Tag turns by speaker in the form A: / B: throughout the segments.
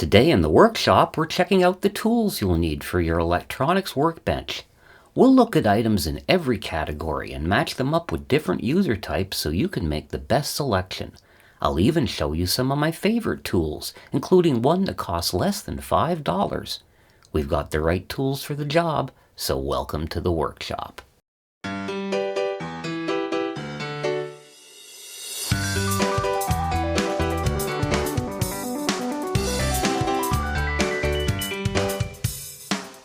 A: Today in the workshop, we're checking out the tools you'll need for your electronics workbench. We'll look at items in every category and match them up with different user types so you can make the best selection. I'll even show you some of my favorite tools, including one that costs less than $5. We've got the right tools for the job, so welcome to the workshop.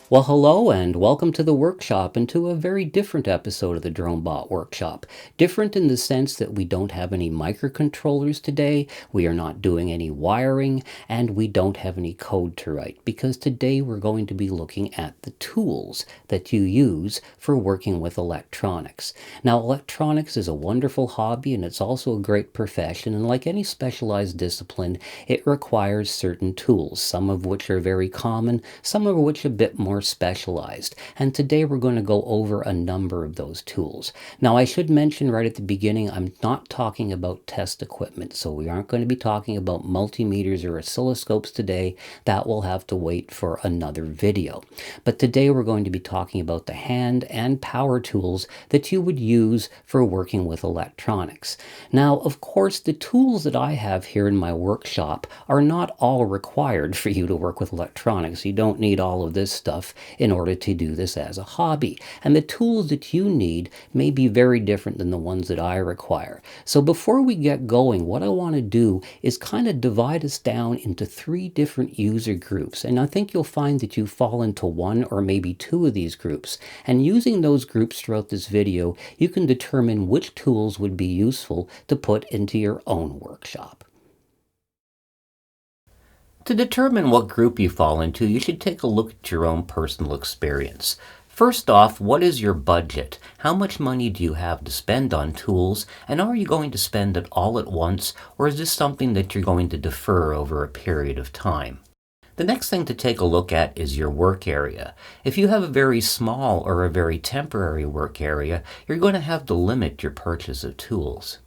A: Well, hello and welcome to the workshop and to a very different episode of the DroneBot workshop. Different in the sense that we don't have any microcontrollers today, we are not doing any wiring, and we don't have any code to write, because today we're going to be looking at the tools that you use for working with electronics. Now, electronics is a wonderful hobby and it's also a great profession, and like any specialized discipline, it requires certain tools, some of which are very common, some of which a bit more specialized, and today we're going to go over a number of those tools. Now, I should mention right at the beginning, I'm not talking about test equipment, so we aren't going to be talking about multimeters or oscilloscopes today. That will have to wait for another video. But today we're going to be talking about the hand and power tools that you would use for working with electronics. Now, of course, the tools that I have here in my workshop are not all required for you to work with electronics. You don't need all of this stuff in order to do this as a hobby. And the tools that you need may be very different than the ones that I require. So before we get going, what I want to do is kind of divide us down into three different user groups. And I think you'll find that you fall into one or maybe two of these groups. And using those groups throughout this video, you can determine which tools would be useful to put into your own workshop. To determine what group you fall into, you should take a look at your own personal experience. First off, what is your budget? How much money do you have to spend on tools, and are you going to spend it all at once, or is this something that you're going to defer over a period of time? The next thing to take a look at is your work area. If you have a very small or a very temporary work area, you're going to have to limit your purchase of tools.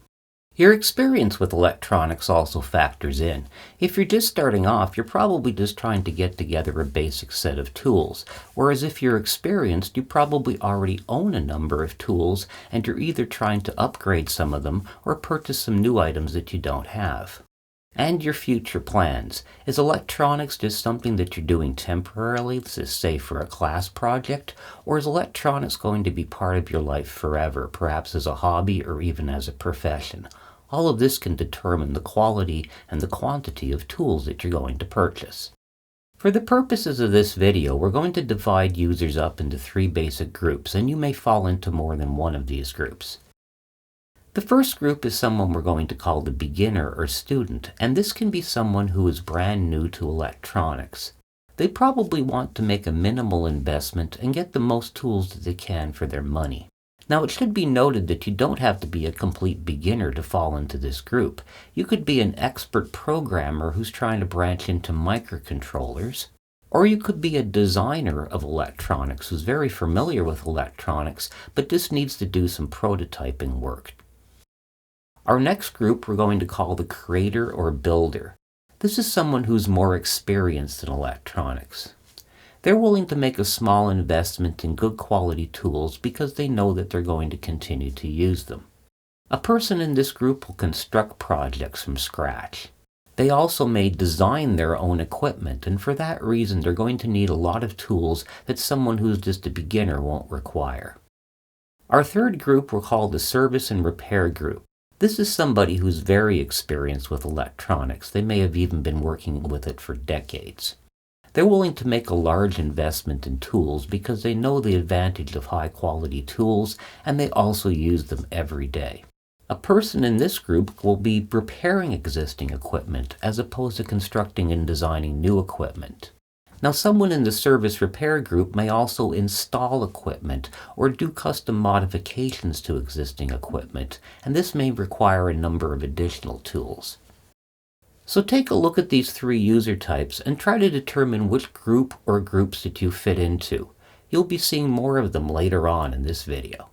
A: Your experience with electronics also factors in. If you're just starting off, you're probably just trying to get together a basic set of tools, whereas if you're experienced, you probably already own a number of tools and you're either trying to upgrade some of them or purchase some new items that you don't have. And your future plans. Is electronics just something that you're doing temporarily, say for a class project, or is electronics going to be part of your life forever, perhaps as a hobby or even as a profession? All of this can determine the quality and the quantity of tools that you're going to purchase. For the purposes of this video, we're going to divide users up into three basic groups, and you may fall into more than one of these groups. The first group is someone we're going to call the beginner or student, and this can be someone who is brand new to electronics. They probably want to make a minimal investment and get the most tools that they can for their money. Now, it should be noted that you don't have to be a complete beginner to fall into this group. You could be an expert programmer who's trying to branch into microcontrollers, or you could be a designer of electronics who's very familiar with electronics, but just needs to do some prototyping work. Our next group we're going to call the creator or builder. This is someone who's more experienced in electronics. They're willing to make a small investment in good quality tools because they know that they're going to continue to use them. A person in this group will construct projects from scratch. They also may design their own equipment, and for that reason they're going to need a lot of tools that someone who's just a beginner won't require. Our third group we'll call the service and repair group. This is somebody who's very experienced with electronics. They may have even been working with it for decades. They're willing to make a large investment in tools because they know the advantage of high-quality tools, and they also use them every day. A person in this group will be repairing existing equipment as opposed to constructing and designing new equipment. Now, someone in the service repair group may also install equipment or do custom modifications to existing equipment, and this may require a number of additional tools. So take a look at these three user types and try to determine which group or groups that you fit into. You'll be seeing more of them later on in this video.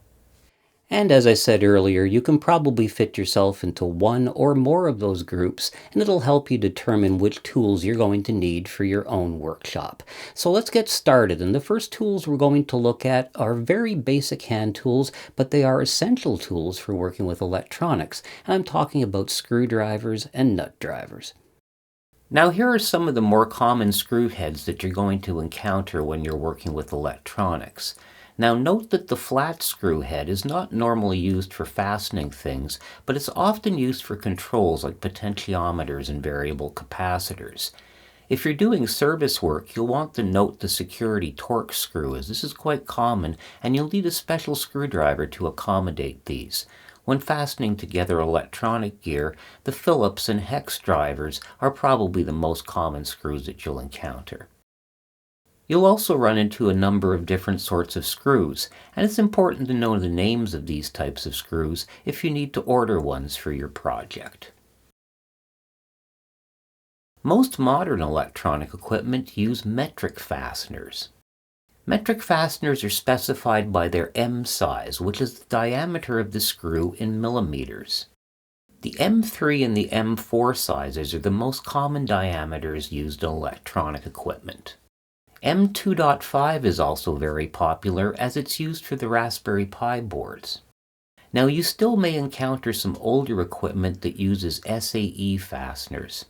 A: And as I said earlier, you can probably fit yourself into one or more of those groups, and it'll help you determine which tools you're going to need for your own workshop. So let's get started. And the first tools we're going to look at are very basic hand tools, but they are essential tools for working with electronics. And I'm talking about screwdrivers and nut drivers. Now here are some of the more common screw heads that you're going to encounter when you're working with electronics. Now note that the flat screw head is not normally used for fastening things, but it's often used for controls like potentiometers and variable capacitors. If you're doing service work, you'll want to note the security torque screw, as this is quite common, and you'll need a special screwdriver to accommodate these. When fastening together electronic gear, the Phillips and hex drivers are probably the most common screws that you'll encounter. You'll also run into a number of different sorts of screws, and it's important to know the names of these types of screws if you need to order ones for your project. Most modern electronic equipment use metric fasteners. Metric fasteners are specified by their M size, which is the diameter of the screw in millimeters. The M3 and the M4 sizes are the most common diameters used in electronic equipment. M2.5 is also very popular as it's used for the Raspberry Pi boards. Now you still may encounter some older equipment that uses SAE fasteners.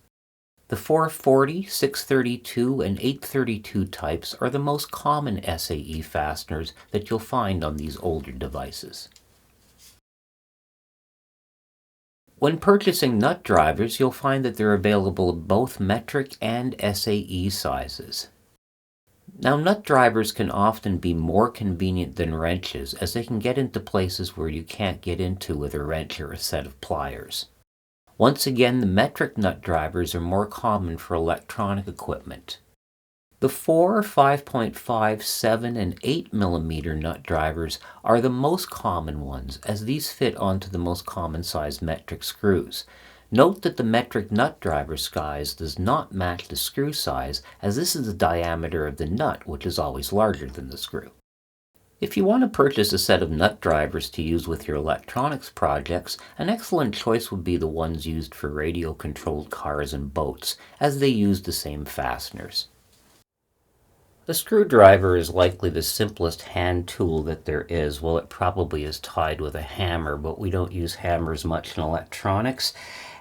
A: The 440, 632, and 832 types are the most common SAE fasteners that you'll find on these older devices. When purchasing nut drivers, you'll find that they're available in both metric and SAE sizes. Now, nut drivers can often be more convenient than wrenches, as they can get into places where you can't get into with a wrench or a set of pliers. Once again, the metric nut drivers are more common for electronic equipment. The 4, 5.5, 7, and 8 millimeter nut drivers are the most common ones, as these fit onto the most common size metric screws. Note that the metric nut driver size does not match the screw size, as this is the diameter of the nut, which is always larger than the screw. If you want to purchase a set of nut drivers to use with your electronics projects, an excellent choice would be the ones used for radio-controlled cars and boats, as they use the same fasteners. The screwdriver is likely the simplest hand tool that there is. Well, it probably is tied with a hammer, but we don't use hammers much in electronics.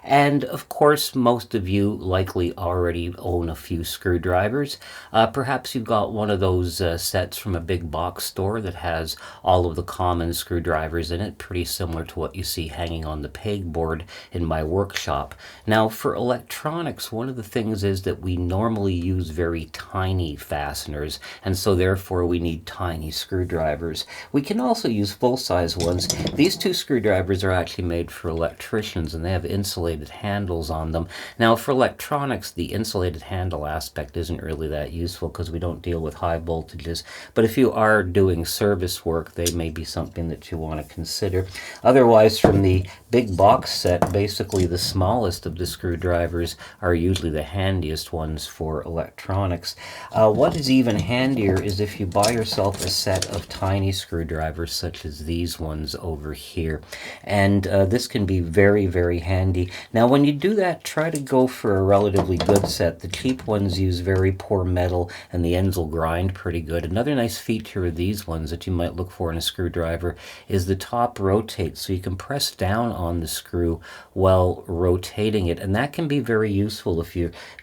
A: And of course, most of you likely already own a few screwdrivers. Perhaps you've got one of those sets from a big box store that has all of the common screwdrivers in it, pretty similar to what you see hanging on the pegboard in my workshop. Now, for electronics, one of the things is that we normally use very tiny fasteners, and so therefore we need tiny screwdrivers. We can also use full-size ones. These two screwdrivers are actually made for electricians, and they have insulated handles on them. Now, for electronics, the insulated handle aspect isn't really that useful because we don't deal with high voltages, but if you are doing service work, they may be something that you want to consider. Otherwise, from the big box set, basically the smallest of the screwdrivers are usually the handiest ones for electronics. What is even handier is if you buy yourself a set of tiny screwdrivers such as these ones over here, and this can be very, very handy. Now, when you do that, try to go for a relatively good set. The cheap ones use very poor metal, and the ends will grind pretty good. Another nice feature of these ones that you might look for in a screwdriver is the top rotates, so you can press down on the screw while rotating it, and that can be very useful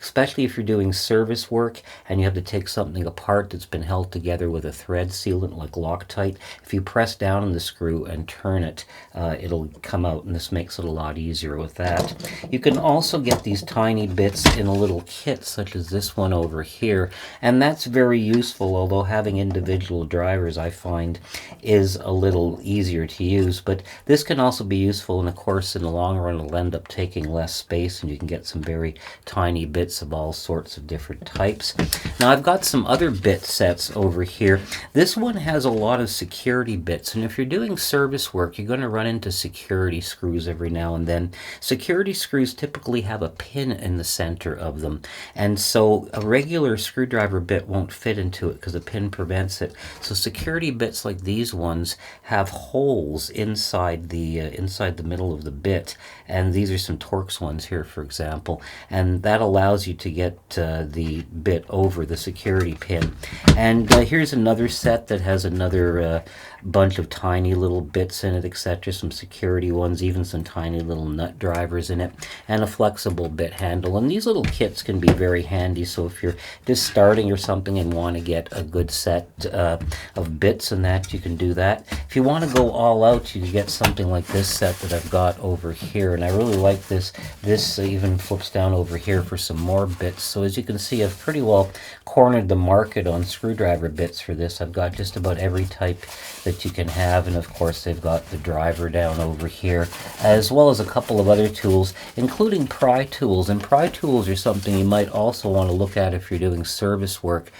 A: especially if you're doing service work and you have to take something apart that's been held together with a thread sealant like Loctite. If you press down on the screw and turn it, it'll come out, and this makes it a lot easier with that. You can also get these tiny bits in a little kit such as this one over here, and that's very useful, although having individual drivers I find is a little easier to use. But this can also be useful, and of course in the long run it'll end up taking less space, and you can get some very tiny bits of all sorts of different types. Now, I've got some other bit sets over here. This one has a lot of security bits, and if you're doing service work, you're going to run into security screws every now and then. Security security screws typically have a pin in the center of them, and so a regular screwdriver bit won't fit into it because the pin prevents it. So security bits like these ones have holes inside the middle of the bit, and these are some Torx ones here, for example, and that allows you to get the bit over the security pin. And here's another set that has another bunch of tiny little bits in it, etc. Some security ones, even some tiny little nut drivers in it, and a flexible bit handle. And these little kits can be very handy, so if you're just starting or something and want to get a good set of bits and that, you can do that. If you want to go all out, you can get something like this set that I've got over here, and I really like this. This even flips down over here for some more bits. So as you can see, I've pretty well cornered the market on screwdriver bits for this. I've got just about every type that you can have, and of course they've got the driver down over here, as well as a couple of other tools, including pry tools. And pry tools are something you might also want to look at if you're doing service work.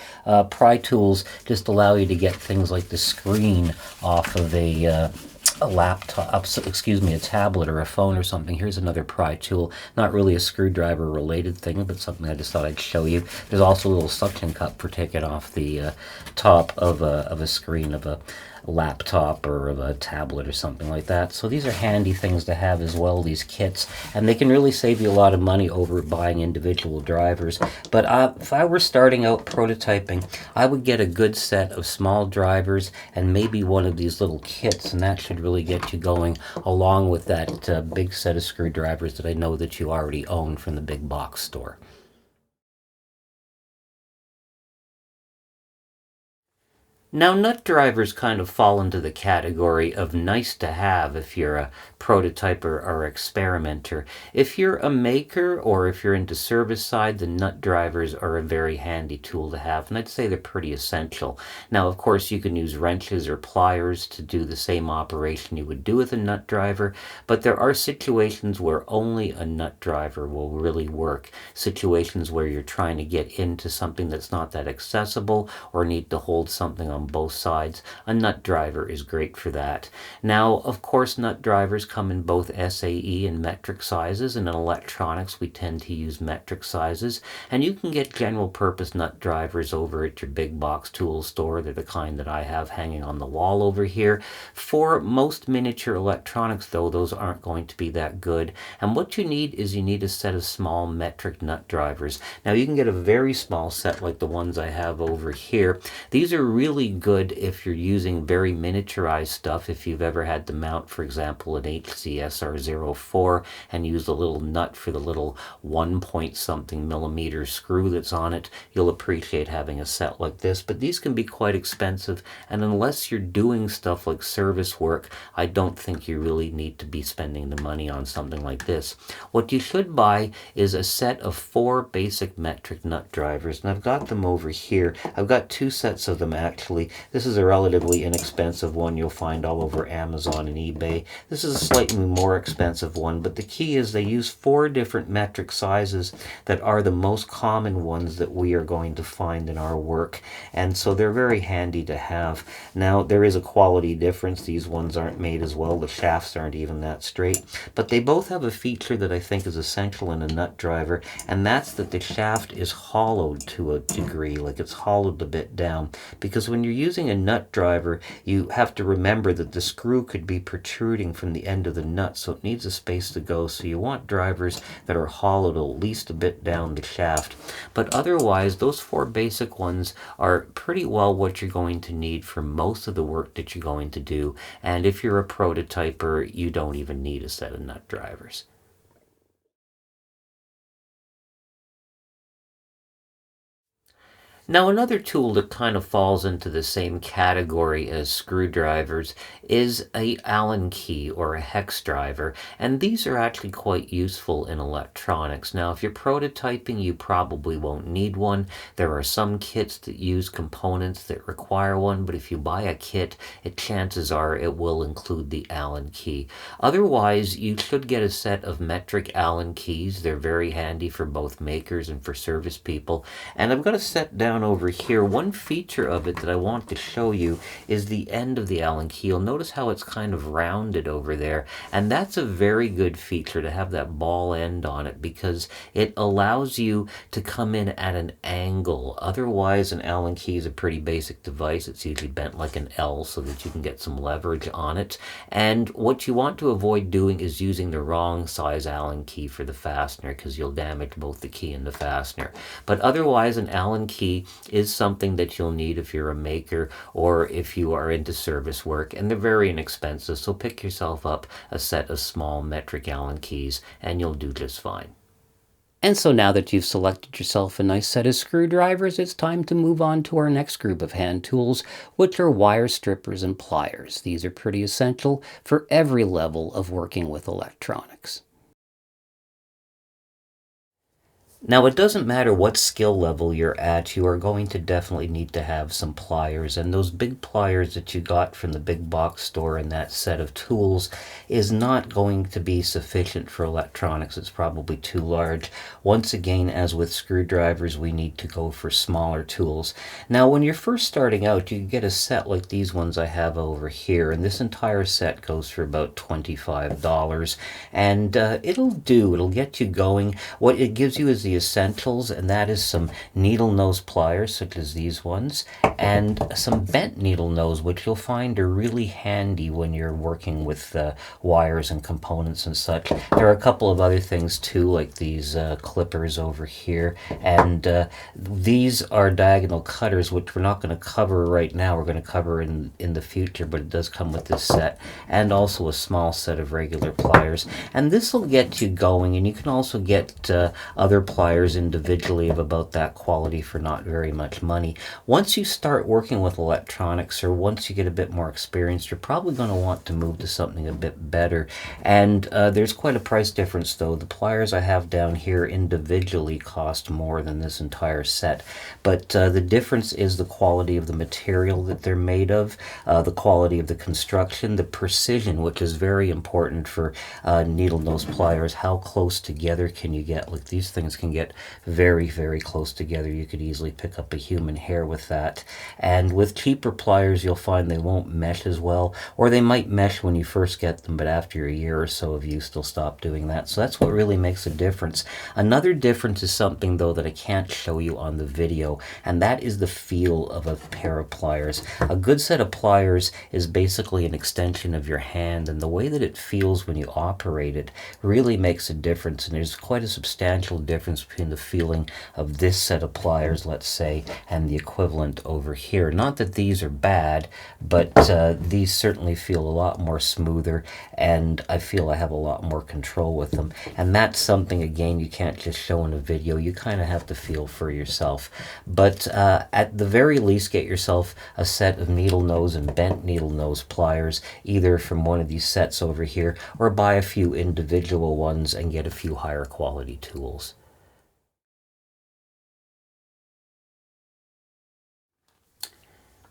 A: Pry tools just allow you to get things like the screen off of a laptop, a tablet or a phone or something. Here's another pry tool, not really a screwdriver related thing, but something I just thought I'd show you. There's also a little suction cup for taking off the top of a screen of a laptop or of a tablet or something like that. So these are handy things to have as well, these kits, and they can really save you a lot of money over buying individual drivers. But if I were starting out prototyping, I would get a good set of small drivers and maybe one of these little kits, and that should really get you going, along with that big set of screwdrivers that I know that you already own from the big box store. Now, nut drivers kind of fall into the category of nice to have if you're a prototyper or experimenter. If you're a maker or if you're into service side, the nut drivers are a very handy tool to have, and I'd say they're pretty essential. Now, of course, you can use wrenches or pliers to do the same operation you would do with a nut driver, but there are situations where only a nut driver will really work. Situations where you're trying to get into something that's not that accessible or need to hold something on both sides. A nut driver is great for that. Now, of course, nut drivers come in both SAE and metric sizes, and in electronics we tend to use metric sizes, and you can get general purpose nut drivers over at your big box tool store. They're the kind that I have hanging on the wall over here. For most miniature electronics, though, those aren't going to be that good, and what you need is you need a set of small metric nut drivers. Now, you can get a very small set like the ones I have over here. These are really good if you're using very miniaturized stuff. If you've ever had to mount, for example, an HCSR04 and use the little nut for the little 1 point something millimeter screw that's on it, you'll appreciate having a set like this. But these can be quite expensive, and unless you're doing stuff like service work, I don't think you really need to be spending the money on something like this. What you should buy is a set of 4 basic metric nut drivers, and I've got them over here. I've got 2 sets of them actually. This is a relatively inexpensive one you'll find all over Amazon and eBay. This is a slightly more expensive one, but the key is they use 4 different metric sizes that are the most common ones that we are going to find in our work, and so they're very handy to have. Now, there is a quality difference. These ones aren't made as well. The shafts aren't even that straight, but they both have a feature that I think is essential in a nut driver, and that's that the shaft is hollowed to a degree, like it's hollowed a bit down, because when you're using a nut driver, you have to remember that the screw could be protruding from the end of the nut, so it needs a space to go. So you want drivers that are hollowed at least a bit down the shaft. But otherwise, those 4 basic ones are pretty well what you're going to need for most of the work that you're going to do. And if you're a prototyper, you don't even need a set of nut drivers. Now, another tool that kind of falls into the same category as screwdrivers is a Allen key or a hex driver, and these are actually quite useful in electronics. Now, if you're prototyping, you probably won't need one. There are some kits that use components that require one, but if you buy a kit, chances are it will include the Allen key. Otherwise, you should get a set of metric Allen keys. They're very handy for both makers and for service people, and I've got a set down down over here, one feature of it that I want to show you is the end of the Allen key. You'll notice how it's kind of rounded over there, and that's a very good feature to have that ball end on it because it allows you to come in at an angle. Otherwise, an Allen key is a pretty basic device. It's usually bent like an L so that you can get some leverage on it. And what you want to avoid doing is using the wrong size Allen key for the fastener because you'll damage both the key and the fastener. But otherwise, an Allen key is something that you'll need if you're a maker or if you are into service work, and they're very inexpensive, so pick yourself up a set of small metric Allen keys and you'll do just fine. And so now that you've selected yourself a nice set of screwdrivers, it's time to move on to our next group of hand tools, which are wire strippers and pliers. These are pretty essential for every level of working with electronics. Now, it doesn't matter what skill level you're at, you are going to definitely need to have some pliers, and those big pliers that you got from the big box store in that set of tools is not going to be sufficient for electronics. It's probably too large. Once again, as with screwdrivers, we need to go for smaller tools. Now, when you're first starting out, you get a set like these ones I have over here, and this entire set goes for about $25, and it'll get you going. What it gives you is the essentials, and that is some needle nose pliers such as these ones and some bent needle nose, which you'll find are really handy when you're working with wires and components and such. There are a couple of other things too, like these clippers over here, and these are diagonal cutters, which we're not going to cover right now. We're going to cover in the future, but it does come with this set, and also a small set of regular pliers, and this will get you going. And you can also get other pliers individually of about that quality for not very much money. Once you start working with electronics, or once you get a bit more experience, you're probably going to want to move to something a bit better, and there's quite a price difference though. The pliers I have down here individually cost more than this entire set, but the difference is the quality of the material that they're made of, the quality of the construction, the precision, which is very important for needle nose pliers. How close together can you get? Like, these things can get very, very close together. You could easily pick up a human hair with that. And with cheaper pliers, you'll find they won't mesh as well, or they might mesh when you first get them, but after a year or so of use, they'll stop doing that. So that's what really makes a difference. Another difference is something, though, that I can't show you on the video, and that is the feel of a pair of pliers. A good set of pliers is basically an extension of your hand, and the way that it feels when you operate it really makes a difference, and there's quite a substantial difference between the feeling of this set of pliers, let's say, and the equivalent over here. Not that these are bad, but these certainly feel a lot more smoother, and I feel I have a lot more control with them. And that's something, again, you can't just show in a video. You kind of have to feel for yourself. But at the very least, get yourself a set of needle nose and bent needle nose pliers, either from one of these sets over here, or buy a few individual ones and get a few higher quality tools.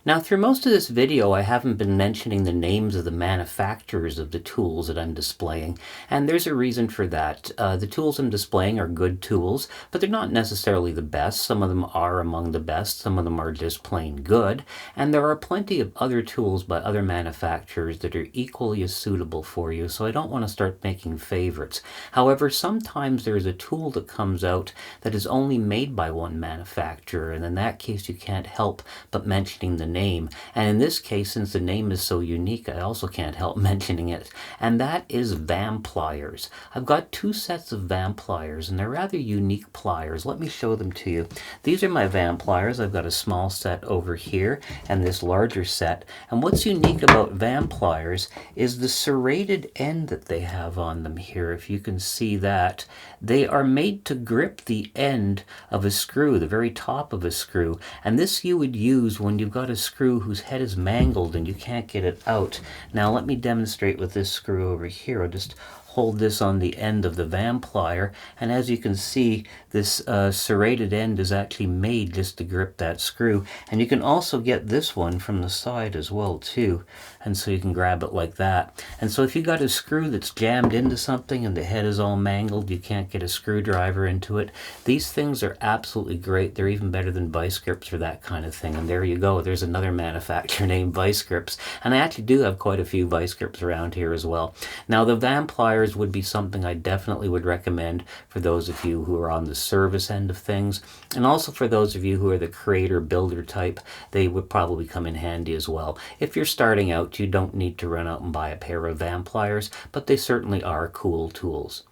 A: Now, through most of this video, I haven't been mentioning the names of the manufacturers of the tools that I'm displaying, and there's a reason for that. The tools I'm displaying are good tools, but they're not necessarily the best. Some of them are among the best, some of them are just plain good, and there are plenty of other tools by other manufacturers that are equally as suitable for you, so I don't want to start making favorites. However, sometimes there's a tool that comes out that is only made by one manufacturer, and in that case you can't help but mentioning the name. And in this case, since the name is so unique, I also can't help mentioning it, and that is Vampliers. I've got two sets of Vampliers, and they're rather unique pliers. Let me show them to you. These are my Vampliers. I've got a small set over here and this larger set, and what's unique about Vampliers is the serrated end that they have on them here. If you can see that, they are made to grip the end of a screw, the very top of a screw, and this you would use when you've got a screw whose head is mangled and you can't get it out. Now let me demonstrate with this screw over here. I'll just hold this on the end of the Vamplier, and as you can see, this serrated end is actually made just to grip that screw. And you can also get this one from the side as well too, and so you can grab it like that. And so if you got a screw that's jammed into something and the head is all mangled, you can't get a screwdriver into it, these things are absolutely great. They're even better than vice grips for that kind of thing. And there you go, there's another manufacturer named Vice Grips, and I actually do have quite a few vice grips around here as well. Now the Vampliers would be something I definitely would recommend for those of you who are on the service end of things, and also for those of you who are the creator builder type. They would probably come in handy as well. If you're starting out, you don't need to run out and buy a pair of Vampliers, but they certainly are cool tools.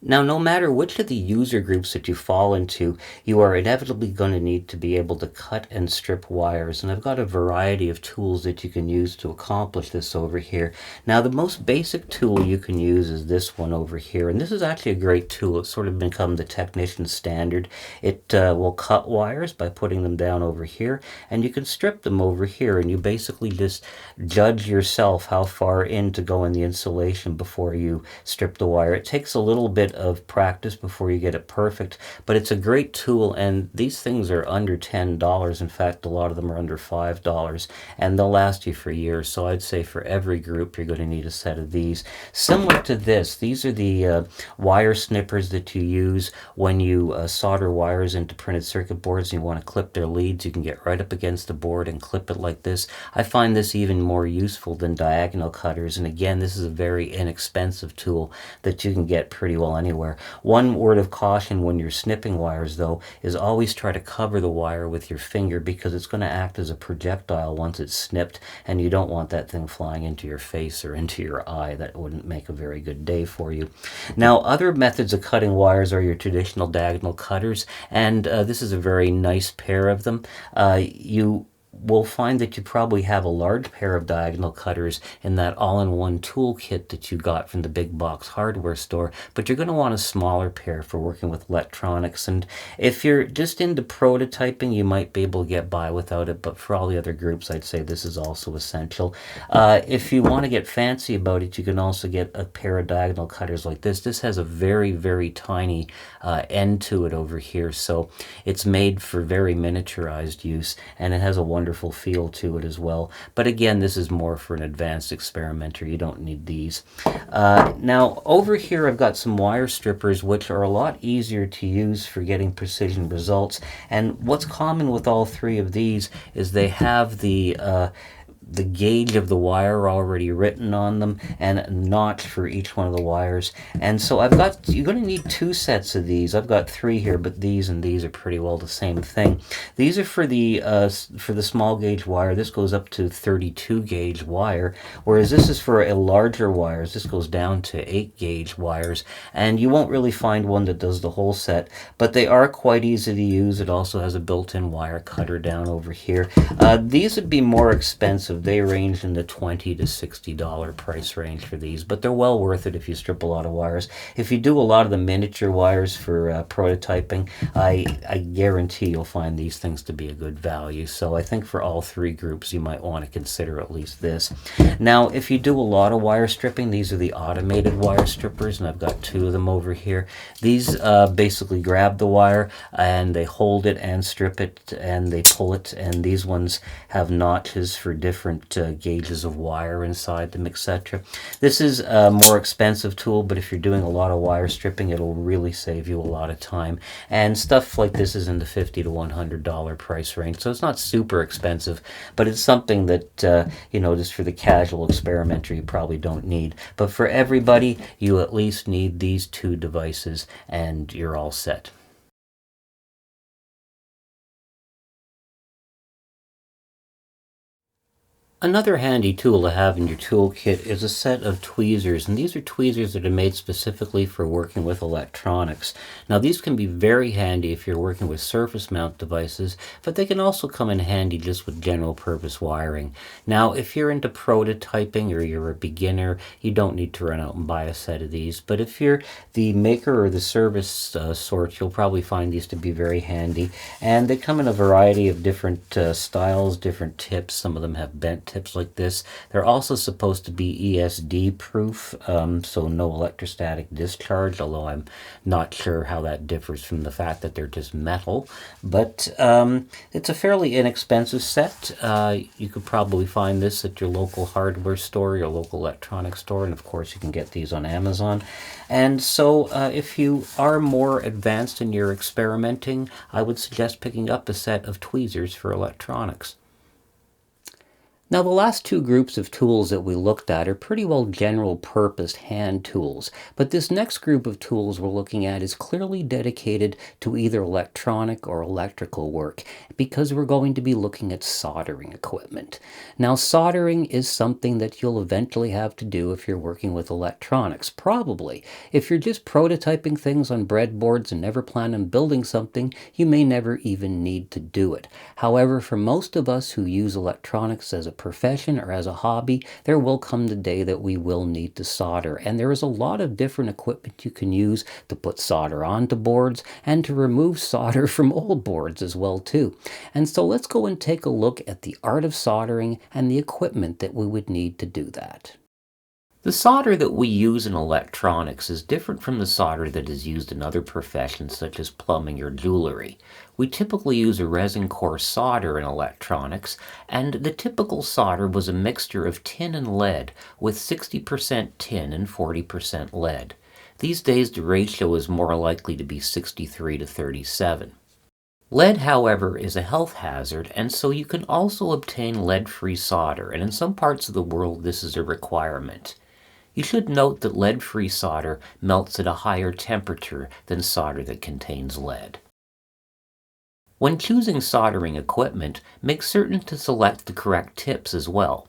A: Now, no matter which of the user groups that you fall into, you are inevitably going to need to be able to cut and strip wires. And I've got a variety of tools that you can use to accomplish this over here. Now, the most basic tool you can use is this one over here. And this is actually a great tool. It's sort of become the technician standard. It will cut wires by putting them down over here, and you can strip them over here. And you basically just judge yourself how far in to go in the insulation before you strip the wire. It takes a little bit of practice before you get it perfect, but it's a great tool, and these things are under $10. In fact, a lot of them are under $5, and they'll last you for years. So I'd say for every group you're going to need a set of these. Similar to this, these are the wire snippers that you use when you solder wires into printed circuit boards and you want to clip their leads. You can get right up against the board and clip it like this. I find this even more useful than diagonal cutters, and again, this is a very inexpensive tool that you can get pretty well anywhere. One word of caution when you're snipping wires, though, is always try to cover the wire with your finger, because it's going to act as a projectile once it's snipped, and you don't want that thing flying into your face or into your eye. That wouldn't make a very good day for you. Now, other methods of cutting wires are your traditional diagonal cutters, and this is a very nice pair of them. You will find that you probably have a large pair of diagonal cutters in that all-in-one toolkit that you got from the big box hardware store, but you're going to want a smaller pair for working with electronics. And if you're just into prototyping, you might be able to get by without it, but for all the other groups, I'd say this is also essential. If you want to get fancy about it, you can also get a pair of diagonal cutters like this. This has a very, very tiny end to it over here, so it's made for very miniaturized use, and it has a wonderful feel to it as well. But again, this is more for an advanced experimenter. You don't need these. Now, over here I've got some wire strippers, which are a lot easier to use for getting precision results. And what's common with all three of these is they have the gauge of the wire already written on them, and a notch for each one of the wires. And so you're going to need two sets of these. I've got three here, but these and these are pretty well the same thing. These are for the small gauge wire. This goes up to 32 gauge wire, whereas this is for a larger wires. This goes down to 8 gauge wires, and you won't really find one that does the whole set, but they are quite easy to use. It also has a built-in wire cutter down over here. These would be more expensive. They range in the $20 to $60 price range for these, but they're well worth it if you strip a lot of wires. If you do a lot of the miniature wires for prototyping, I guarantee you'll find these things to be a good value. So I think for all three groups, you might want to consider at least this. Now, if you do a lot of wire stripping, these are the automated wire strippers, and I've got two of them over here. These basically grab the wire and they hold it and strip it, and they pull it, and these ones have notches for different gauges of wire inside them, etc. This is a more expensive tool, but if you're doing a lot of wire stripping, it'll really save you a lot of time. And stuff like this is in the $50 to $100 price range, so it's not super expensive, but it's something that just for the casual experimenter, you probably don't need. But for everybody, you at least need these two devices, and you're all set. Another handy tool to have in your toolkit is a set of tweezers, and these are tweezers that are made specifically for working with electronics. Now these can be very handy if you're working with surface mount devices, but they can also come in handy just with general purpose wiring. Now if you're into prototyping or you're a beginner, you don't need to run out and buy a set of these, but if you're the maker or the service sort, you'll probably find these to be very handy, and they come in a variety of different styles, different tips. Some of them have bent tips like this. They're also supposed to be ESD proof, so no electrostatic discharge, although I'm not sure how that differs from the fact that they're just metal. But it's a fairly inexpensive set. You could probably find this at your local hardware store, your local electronics store, and of course you can get these on Amazon. And so if you are more advanced in your experimenting, I would suggest picking up a set of tweezers for electronics. Now the last two groups of tools that we looked at are pretty well general purpose hand tools, but this next group of tools we're looking at is clearly dedicated to either electronic or electrical work, because we're going to be looking at soldering equipment. Now soldering is something that you'll eventually have to do if you're working with electronics, probably. If you're just prototyping things on breadboards and never plan on building something, you may never even need to do it. However, for most of us who use electronics as a profession or as a hobby, there will come the day that we will need to solder, and there is a lot of different equipment you can use to put solder onto boards and to remove solder from old boards as well too. And so let's go and take a look at the art of soldering and the equipment that we would need to do that. The solder that we use in electronics is different from the solder that is used in other professions such as plumbing or jewelry. We typically use a resin core solder in electronics, and the typical solder was a mixture of tin and lead, with 60% tin and 40% lead. These days the ratio is more likely to be 63 to 37. Lead, however, is a health hazard, and so you can also obtain lead-free solder, and in some parts of the world this is a requirement. You should note that lead-free solder melts at a higher temperature than solder that contains lead. When choosing soldering equipment, make certain to select the correct tips as well.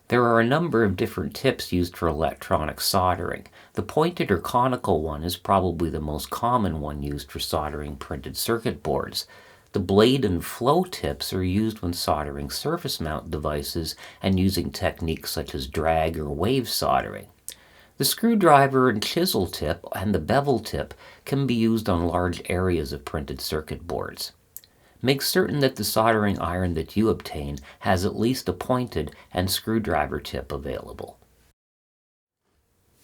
A: There are a number of different tips used for electronic soldering. The pointed or conical one is probably the most common one used for soldering printed circuit boards. The blade and flow tips are used when soldering surface mount devices and using techniques such as drag or wave soldering. The screwdriver and chisel tip and the bevel tip can be used on large areas of printed circuit boards. Make certain that the soldering iron that you obtain has at least a pointed and screwdriver tip available.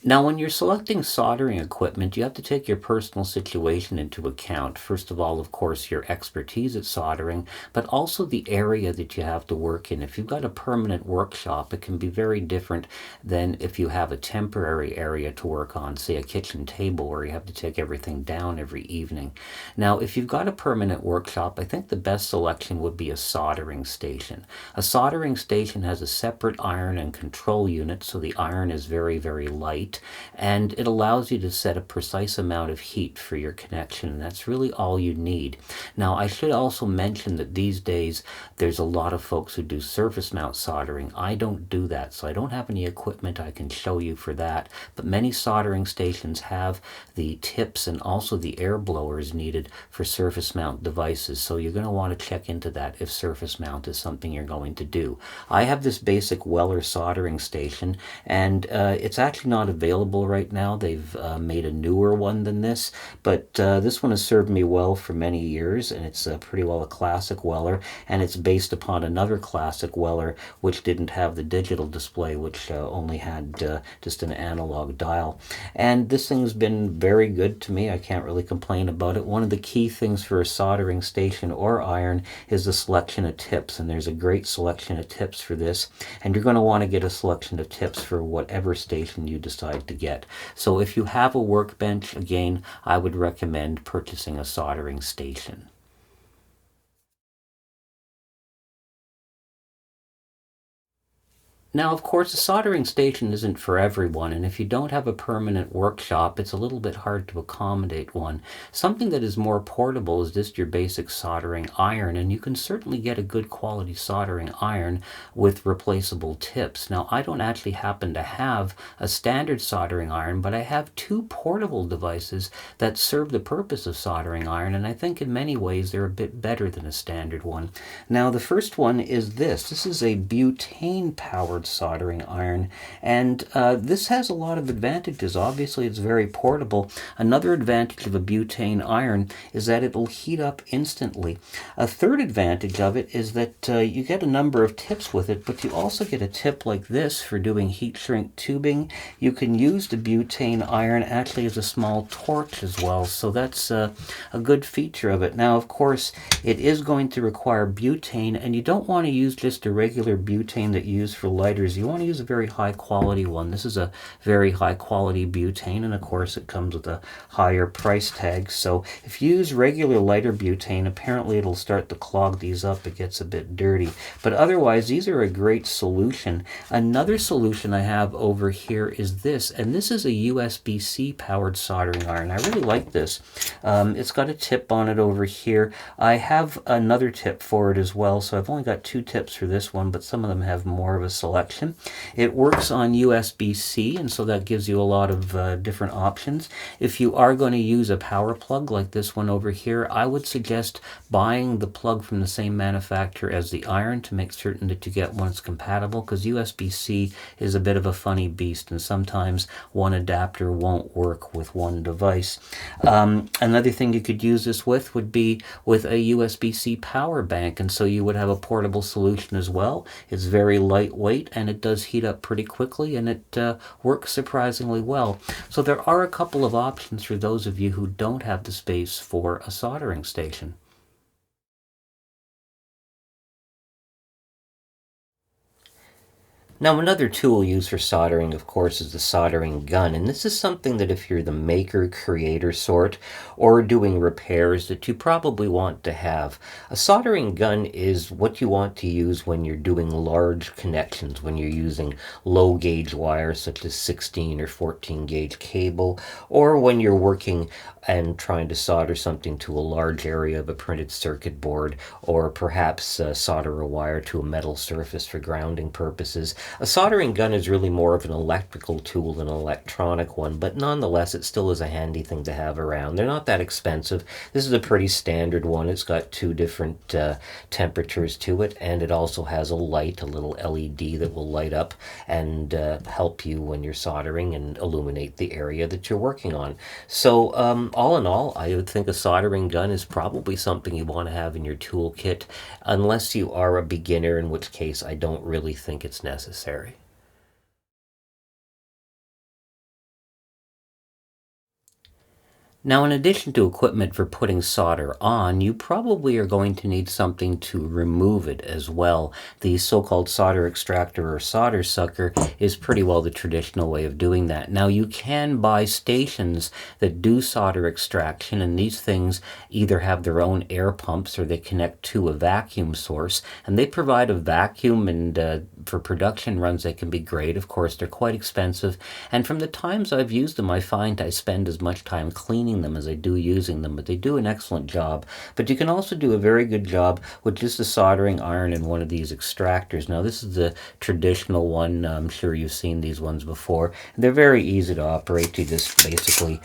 A: Now, when you're selecting soldering equipment, you have to take your personal situation into account. First of all, of course, your expertise at soldering, but also the area that you have to work in. If you've got a permanent workshop, it can be very different than if you have a temporary area to work on, say a kitchen table where you have to take everything down every evening. Now, if you've got a permanent workshop, I think the best selection would be a soldering station. A soldering station has a separate iron and control unit, so the iron is very, very light. And it allows you to set a precise amount of heat for your connection, and that's really all you need. Now, I should also mention that these days there's a lot of folks who do surface mount soldering. I don't do that, so I don't have any equipment I can show you for that, but many soldering stations have the tips and also the air blowers needed for surface mount devices, so you're going to want to check into that if surface mount is something you're going to do. I have this basic Weller soldering station, and it's actually not available right now. They've made a newer one than this, but this one has served me well for many years, and it's pretty well a classic Weller, and it's based upon another classic Weller which didn't have the digital display, which only had just an analog dial. And this thing's been very good to me. I can't really complain about it. One of the key things for a soldering station or iron is the selection of tips, and there's a great selection of tips for this, and you're going to want to get a selection of tips for whatever station you decide to get. So if you have a workbench, again, I would recommend purchasing a soldering station. Now, of course, a soldering station isn't for everyone, and if you don't have a permanent workshop, it's a little bit hard to accommodate one. Something that is more portable is just your basic soldering iron, and you can certainly get a good quality soldering iron with replaceable tips. Now, I don't actually happen to have a standard soldering iron, but I have two portable devices that serve the purpose of soldering iron, and I think in many ways they're a bit better than a standard one. Now, the first one is this. This is a butane powered soldering iron, and this has a lot of advantages. Obviously, it's very portable. Another advantage of a butane iron is that it'll heat up instantly. A third advantage of it is that you get a number of tips with it, but you also get a tip like this for doing heat shrink tubing. You can use the butane iron actually as a small torch as well, so that's a good feature of it. Now, of course, it is going to require butane, and you don't want to use just a regular butane that you use for lighters. You want to use a very high quality one. This is a very high quality butane, and of course it comes with a higher price tag. So if you use regular lighter butane, apparently it'll start to clog these up. It gets a bit dirty. But otherwise, these are a great solution. Another solution I have over here is this, and this is a USB-C powered soldering iron. I really like this. It's got a tip on it over here. I have another tip for it as well, so I've only got two tips for this one, but some of them have more of a selection. It works on USB-C, and so that gives you a lot of different options. If you are going to use a power plug like this one over here, I would suggest buying the plug from the same manufacturer as the iron to make certain that you get one that's compatible, because USB-C is a bit of a funny beast, and sometimes one adapter won't work with one device. Another thing you could use this with would be with a USB-C power bank, and so you would have a portable solution as well. It's very lightweight, and it does heat up pretty quickly, and it works surprisingly well. So there are a couple of options for those of you who don't have the space for a soldering station. Now, another tool used for soldering, of course, is the soldering gun, and this is something that if you're the maker, creator sort, or doing repairs, that you probably want to have. A soldering gun is what you want to use when you're doing large connections, when you're using low gauge wire such as 16 or 14 gauge cable, or when you're working and trying to solder something to a large area of a printed circuit board, or perhaps solder a wire to a metal surface for grounding purposes. A soldering gun is really more of an electrical tool than an electronic one, but nonetheless it still is a handy thing to have around. They're not that expensive. This is a pretty standard one. It's got two different temperatures to it, and it also has a light, a little LED that will light up and help you when you're soldering and illuminate the area that you're working on. So all in all, I would think a soldering gun is probably something you want to have in your toolkit, unless you are a beginner, in which case I don't really think it's necessary. Now, in addition to equipment for putting solder on, you probably are going to need something to remove it as well. The so-called solder extractor or solder sucker is pretty well the traditional way of doing that. Now, you can buy stations that do solder extraction, and these things either have their own air pumps or they connect to a vacuum source, and they provide a vacuum, and for production runs they can be great. Of course, they're quite expensive, and from the times I've used them, I find I spend as much time cleaning them as I do using them, but they do an excellent job. But you can also do a very good job with just a soldering iron and one of these extractors. Now, this is the traditional one. I'm sure you've seen these ones before. They're very easy to operate. You just basically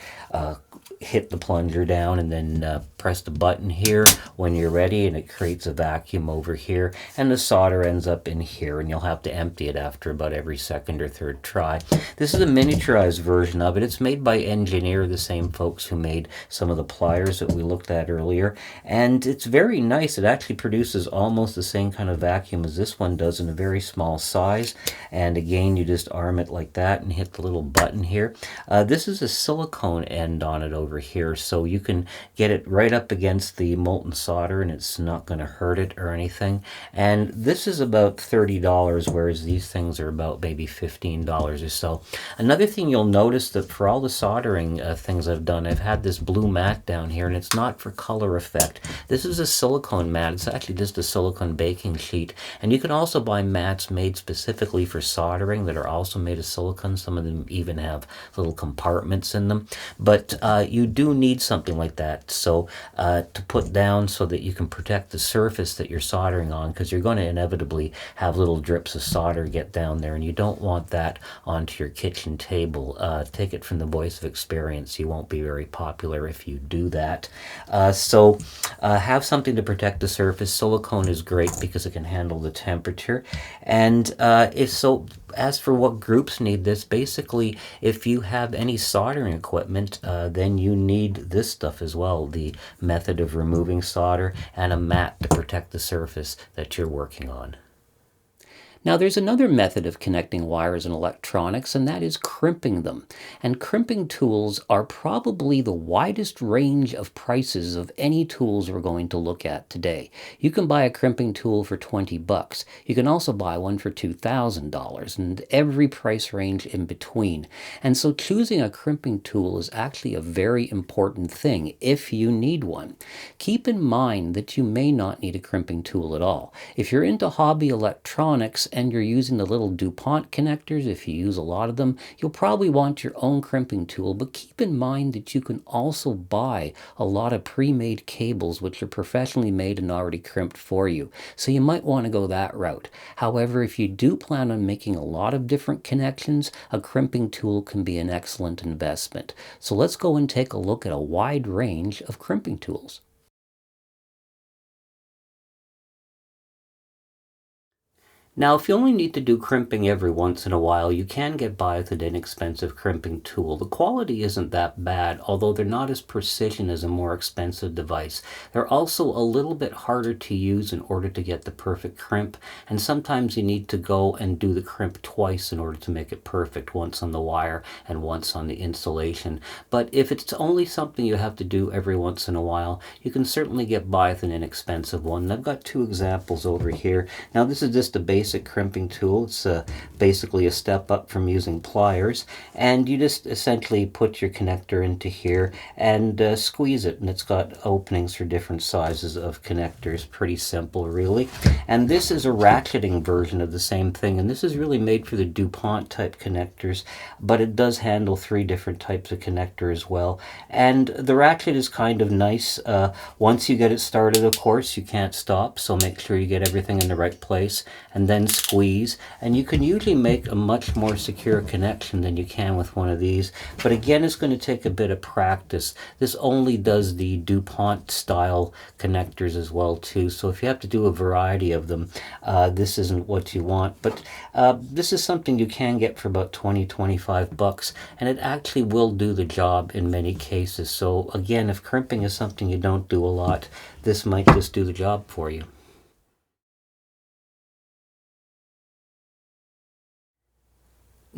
A: hit the plunger down and then press the button here when you're ready, and it creates a vacuum over here, and the solder ends up in here, and you'll have to empty it after about every second or third try. This is a miniaturized version of it. It's made by Engineer, the same folks who made some of the pliers that we looked at earlier, and it's very nice. It actually produces almost the same kind of vacuum as this one does in a very small size, and again, you just arm it like that and hit the little button here. This is a silicone end on it over here, so you can get it right up against the molten solder and it's not going to hurt it or anything. And this is about $30, whereas these things are about maybe $15 or so. Another thing you'll notice that for all the soldering things I've done, I've had this blue mat down here, and it's not for color effect. This is a silicone mat. It's actually just a silicone baking sheet. And you can also buy mats made specifically for soldering that are also made of silicone. Some of them even have little compartments in them. But you do need something like that to put down so that you can protect the surface that you're soldering on, because you're going to inevitably have little drips of solder get down there, and you don't want that onto your kitchen table. Take it from the voice of experience. You won't be very popular if you do that. So have something to protect the surface. Silicone is great because it can handle the temperature. And as for what groups need this, basically, if you have any soldering equipment, then you need this stuff as well, the method of removing solder and a mat to protect the surface that you're working on. Now there's another method of connecting wires and electronics, and that is crimping them. And crimping tools are probably the widest range of prices of any tools we're going to look at today. You can buy a crimping tool for $20. You can also buy one for $2,000, and every price range in between. And so choosing a crimping tool is actually a very important thing if you need one. Keep in mind that you may not need a crimping tool at all. If you're into hobby electronics and you're using the little DuPont connectors, if you use a lot of them, you'll probably want your own crimping tool, but keep in mind that you can also buy a lot of pre-made cables which are professionally made and already crimped for you. So you might want to go that route. However, if you do plan on making a lot of different connections, a crimping tool can be an excellent investment. So let's go and take a look at a wide range of crimping tools. Now, if you only need to do crimping every once in a while, you can get by with an inexpensive crimping tool. The quality isn't that bad, although they're not as precision as a more expensive device. They're also a little bit harder to use in order to get the perfect crimp, and sometimes you need to go and do the crimp twice in order to make it perfect, once on the wire and once on the insulation. But if it's only something you have to do every once in a while, you can certainly get by with an inexpensive one. And I've got two examples over here. Now, this is just a basic crimping tool. It's basically a step up from using pliers, and you just essentially put your connector into here and squeeze it, and it's got openings for different sizes of connectors. Pretty simple, really. And this is a ratcheting version of the same thing, and this is really made for the DuPont type connectors, but it does handle 3 different types of connector as well. And the ratchet is kind of nice. Once you get it started, of course, you can't stop, so make sure you get everything in the right place, and then squeeze, and you can usually make a much more secure connection than you can with one of these. But again, it's going to take a bit of practice. This only does the DuPont style connectors as well too, so if you have to do a variety of them, this isn't what you want. But this is something you can get for about $20-25, and it actually will do the job in many cases. So again, if crimping is something you don't do a lot, this might just do the job for you.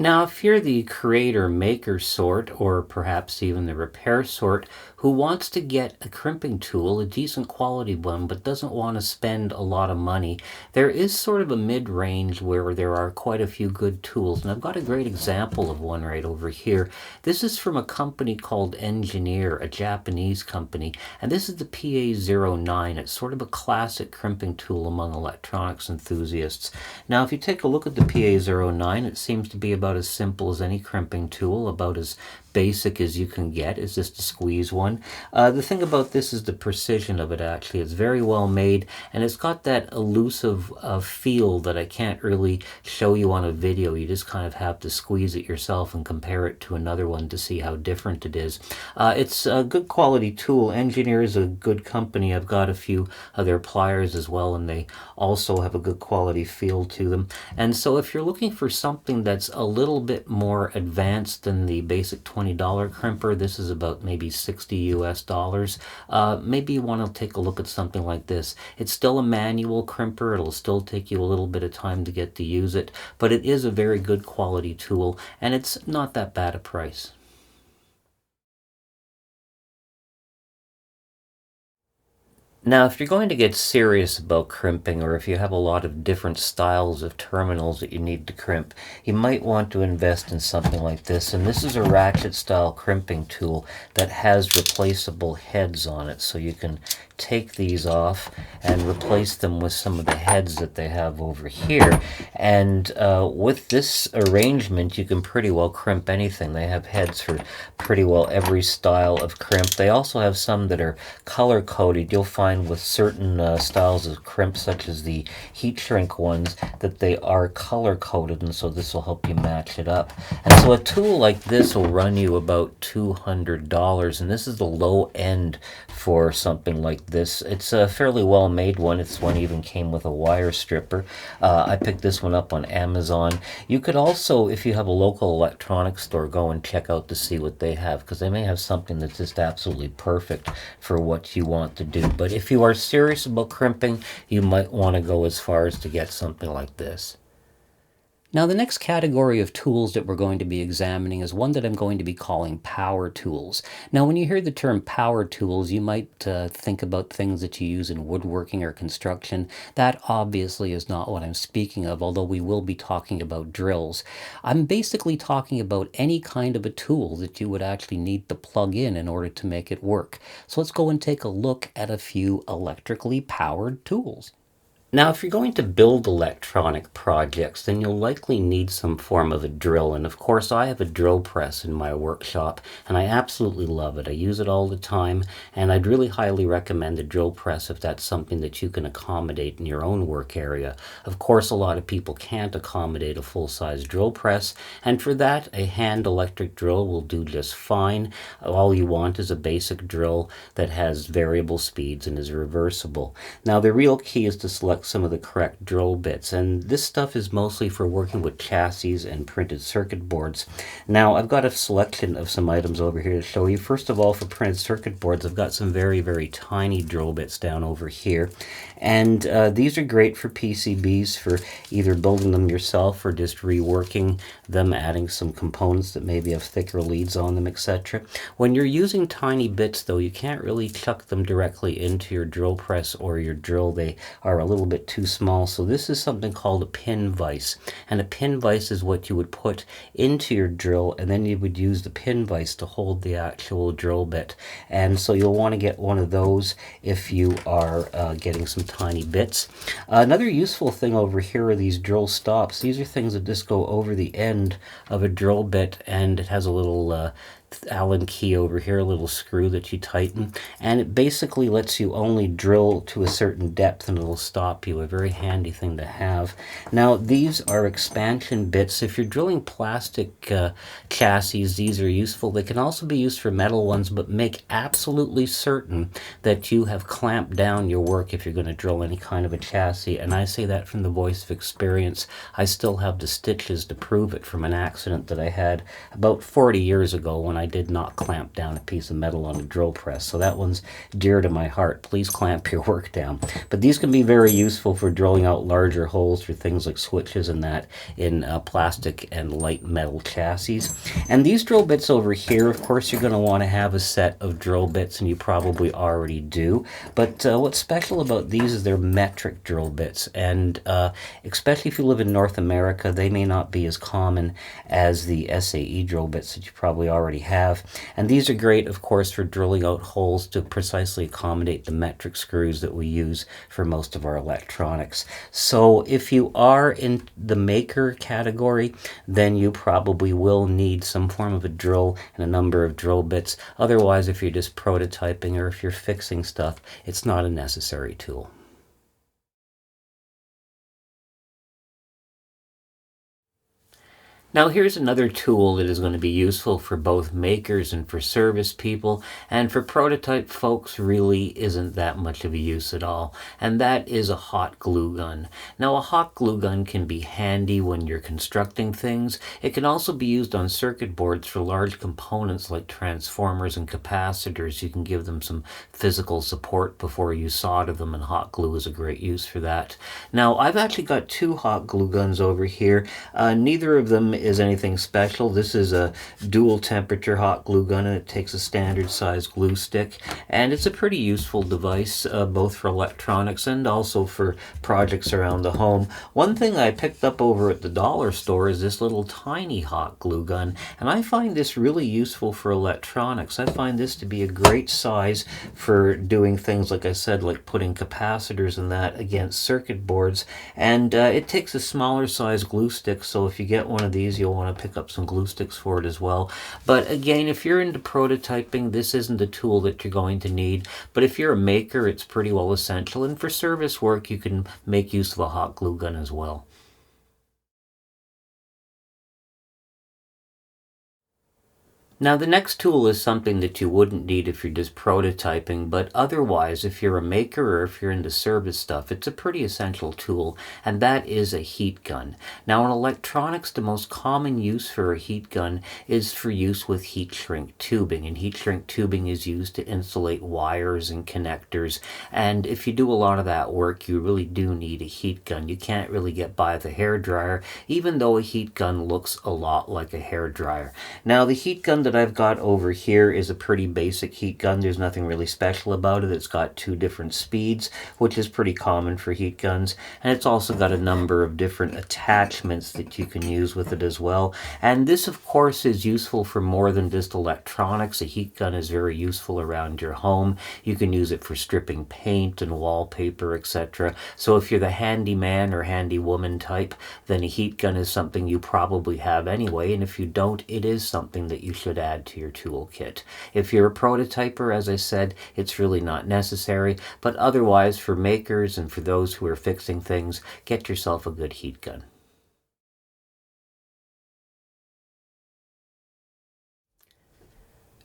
A: Now, if you're the creator maker sort, or perhaps even the repair sort, who wants to get a crimping tool, a decent quality one, but doesn't want to spend a lot of money, there is sort of a mid-range where there are quite a few good tools. And I've got a great example of one right over here. This is from a company called Engineer, a Japanese company, and this is the PA09. It's sort of a classic crimping tool among electronics enthusiasts. Now, if you take a look at the PA09, it seems to be about as simple as any crimping tool, about as basic as you can get. Is just to squeeze one. The thing about this is the precision of it. Actually, it's very well made, and it's got that elusive feel that I can't really show you on a video. You just kind of have to squeeze it yourself and compare it to another one to see how different it is. It's a good quality tool. Engineer is a good company. I've got a few of their pliers as well, and they also have a good quality feel to them. And so if you're looking for something that's a little bit more advanced than the basic $20 crimper, this is about maybe $60 US. Maybe you want to take a look at something like this. It's still a manual crimper. It'll still take you a little bit of time to get to use it, but it is a very good quality tool, and it's not that bad a price. Now, if you're going to get serious about crimping, or if you have a lot of different styles of terminals that you need to crimp, you might want to invest in something like this. And this is a Ratchet style crimping tool that has replaceable heads on it. So you can take these off and replace them with some of the heads that they have over here. And with this arrangement, you can pretty well crimp anything. They have heads for pretty well every style of crimp. They also have some that are color coded. You'll find with certain styles of crimp, such as the heat shrink ones, that they are color coded, and so this will help you match it up. And so a tool like this will run you about $200, and this is the low end for something like this. It's a fairly well made one. This one even came with a wire stripper. I picked this one up on Amazon. You could also, if you have a local electronics store, go and check out to see what they have, because they may have something that's just absolutely perfect for what you want to do. But if you are serious about crimping, you might want to go as far as to get something like this. Now, the next category of tools that we're going to be examining is one that I'm going to be calling power tools. Now, when you hear the term power tools, you might think about things that you use in woodworking or construction. That obviously is not what I'm speaking of, although we will be talking about drills. I'm basically talking about any kind of a tool that you would actually need to plug in order to make it work. So let's go and take a look at a few electrically powered tools. Now, if you're going to build electronic projects, then you'll likely need some form of a drill. And of course, I have a drill press in my workshop, and I absolutely love it. I use it all the time, and I'd really highly recommend a drill press if that's something that you can accommodate in your own work area. Of course, a lot of people can't accommodate a full-size drill press, and for that, a hand electric drill will do just fine. All you want is a basic drill that has variable speeds and is reversible. Now, the real key is to select some of the correct drill bits, and this stuff is mostly for working with chassis and printed circuit boards. Now, I've got a selection of some items over here to show you. First of all, for printed circuit boards, I've got some very, very tiny drill bits down over here, and these are great for PCBs, for either building them yourself or just reworking them, adding some components that maybe have thicker leads on them, etc. When you're using tiny bits, though, you can't really chuck them directly into your drill press or your drill. They are a little bit too small. So this is something called a pin vise, and a pin vise is what you would put into your drill, and then you would use the pin vise to hold the actual drill bit. And so you'll want to get one of those if you are getting some tiny bits. Another useful thing over here are these drill stops. These are things that just go over the end of a drill bit, and it has a little Allen key over here, a little screw that you tighten, and it basically lets you only drill to a certain depth and it'll stop you. A very handy thing to have. Now, these are expansion bits. If you're drilling plastic chassis, these are useful. They can also be used for metal ones, but make absolutely certain that you have clamped down your work if you're going to drill any kind of a chassis. And I say that from the voice of experience. I still have the stitches to prove it from an accident that I had about 40 years ago when I did not clamp down a piece of metal on a drill press. So that one's dear to my heart. Please clamp your work down. But these can be very useful for drilling out larger holes for things like switches and that in plastic and light metal chassis. And these drill bits over here, of course, you're going to want to have a set of drill bits, and you probably already do. But what's special about these is they're metric drill bits, and especially if you live in North America, they may not be as common as the SAE drill bits that you probably already have. And these are great, of course, for drilling out holes to precisely accommodate the metric screws that we use for most of our electronics. So if you are in the maker category, then you probably will need some form of a drill and a number of drill bits. Otherwise, if you're just prototyping or if you're fixing stuff, it's not a necessary tool. Now here's another tool that is going to be useful for both makers and for service people, and for prototype folks really isn't that much of a use at all, and that is a hot glue gun. Now a hot glue gun can be handy when you're constructing things. It can also be used on circuit boards for large components like transformers and capacitors. You can give them some physical support before you solder them, and hot glue is a great use for that. Now I've actually got two hot glue guns over here. Neither of them is anything special. This is a dual temperature hot glue gun, and it takes a standard size glue stick, and it's a pretty useful device, both for electronics and also for projects around the home. One thing I picked up over at the dollar store is this little tiny hot glue gun, and I find this really useful for electronics. I find this to be a great size for doing things, like I said, like putting capacitors and that against circuit boards, and it takes a smaller size glue stick, so if you get one of these, you'll want to pick up some glue sticks for it as well. But again, if you're into prototyping, this isn't a tool that you're going to need, but if you're a maker, it's pretty well essential, and for service work, you can make use of a hot glue gun as well. Now, the next tool is something that you wouldn't need if you're just prototyping, but otherwise, if you're a maker or if you're into service stuff, it's a pretty essential tool, and that is a heat gun. Now, in electronics, the most common use for a heat gun is for use with heat shrink tubing, and heat shrink tubing is used to insulate wires and connectors, and if you do a lot of that work, you really do need a heat gun. You can't really get by with a hairdryer, even though a heat gun looks a lot like a hairdryer. Now, the heat gun that I've got over here is a pretty basic heat gun. There's nothing really special about it. It's got 2 different speeds, which is pretty common for heat guns, and it's also got a number of different attachments that you can use with it as well. And this, of course, is useful for more than just electronics. A heat gun is very useful around your home. You can use it for stripping paint and wallpaper, etc. So if you're the handyman or handy woman type, then a heat gun is something you probably have anyway, and if you don't, it is something that you should add to your toolkit. If you're a prototyper, as I said, it's really not necessary, but otherwise, for makers and for those who are fixing things, get yourself a good heat gun.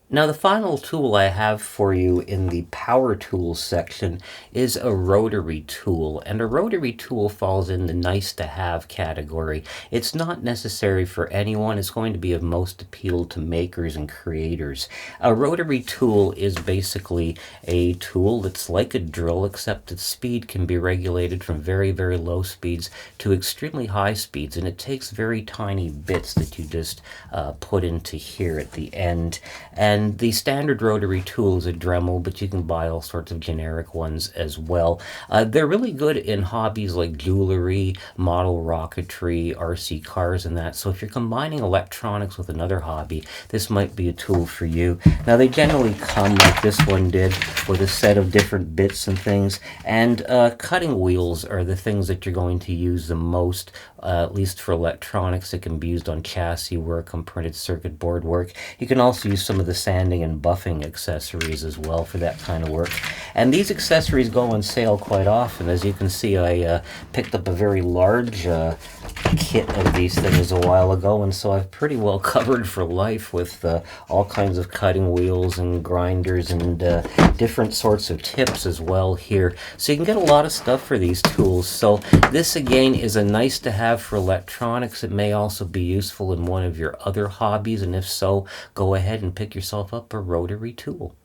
A: Now, the final tool I have for you in the power tools section is a rotary tool, and a rotary tool falls in the nice to have category. It's not necessary for anyone. It's going to be of most appeal to makers and creators. A rotary tool is basically a tool that's like a drill, except its speed can be regulated from very, very low speeds to extremely high speeds, and it takes very tiny bits that you just put into here at the end. And the standard rotary tool is a Dremel, but you can buy all sorts of generic ones as well. They're really good in hobbies like jewelry, model rocketry, RC cars, and that. So if you're combining electronics with another hobby, this might be a tool for you. Now, they generally come, like this one did, with a set of different bits and things. And cutting wheels are the things that you're going to use the most, at least for electronics. It can be used on chassis work, on printed circuit board work. You can also use some of the sanding and buffing accessories as well for that kind of work. And these accessories go on sale quite often. As you can see, I picked up a very large kit of these things a while ago, and so I've pretty well covered for life with all kinds of cutting wheels and grinders and different sorts of tips as well here. So you can get a lot of stuff for these tools. So this again is a nice to have for electronics. It may also be useful in one of your other hobbies, and if so, go ahead and pick yourself up a rotary tool.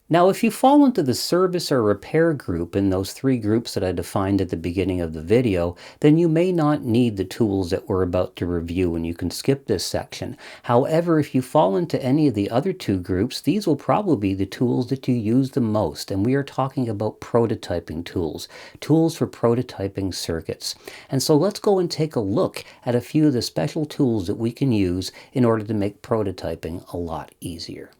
A: Now, if you fall into the service or repair group in those 3 groups that I defined at the beginning of the video, then you may not need the tools that we're about to review, and you can skip this section. However, if you fall into any of the other 2 groups, these will probably be the tools that you use the most, and we are talking about prototyping tools, tools for prototyping circuits. And so let's go and take a look at a few of the special tools that we can use in order to make prototyping a lot easier.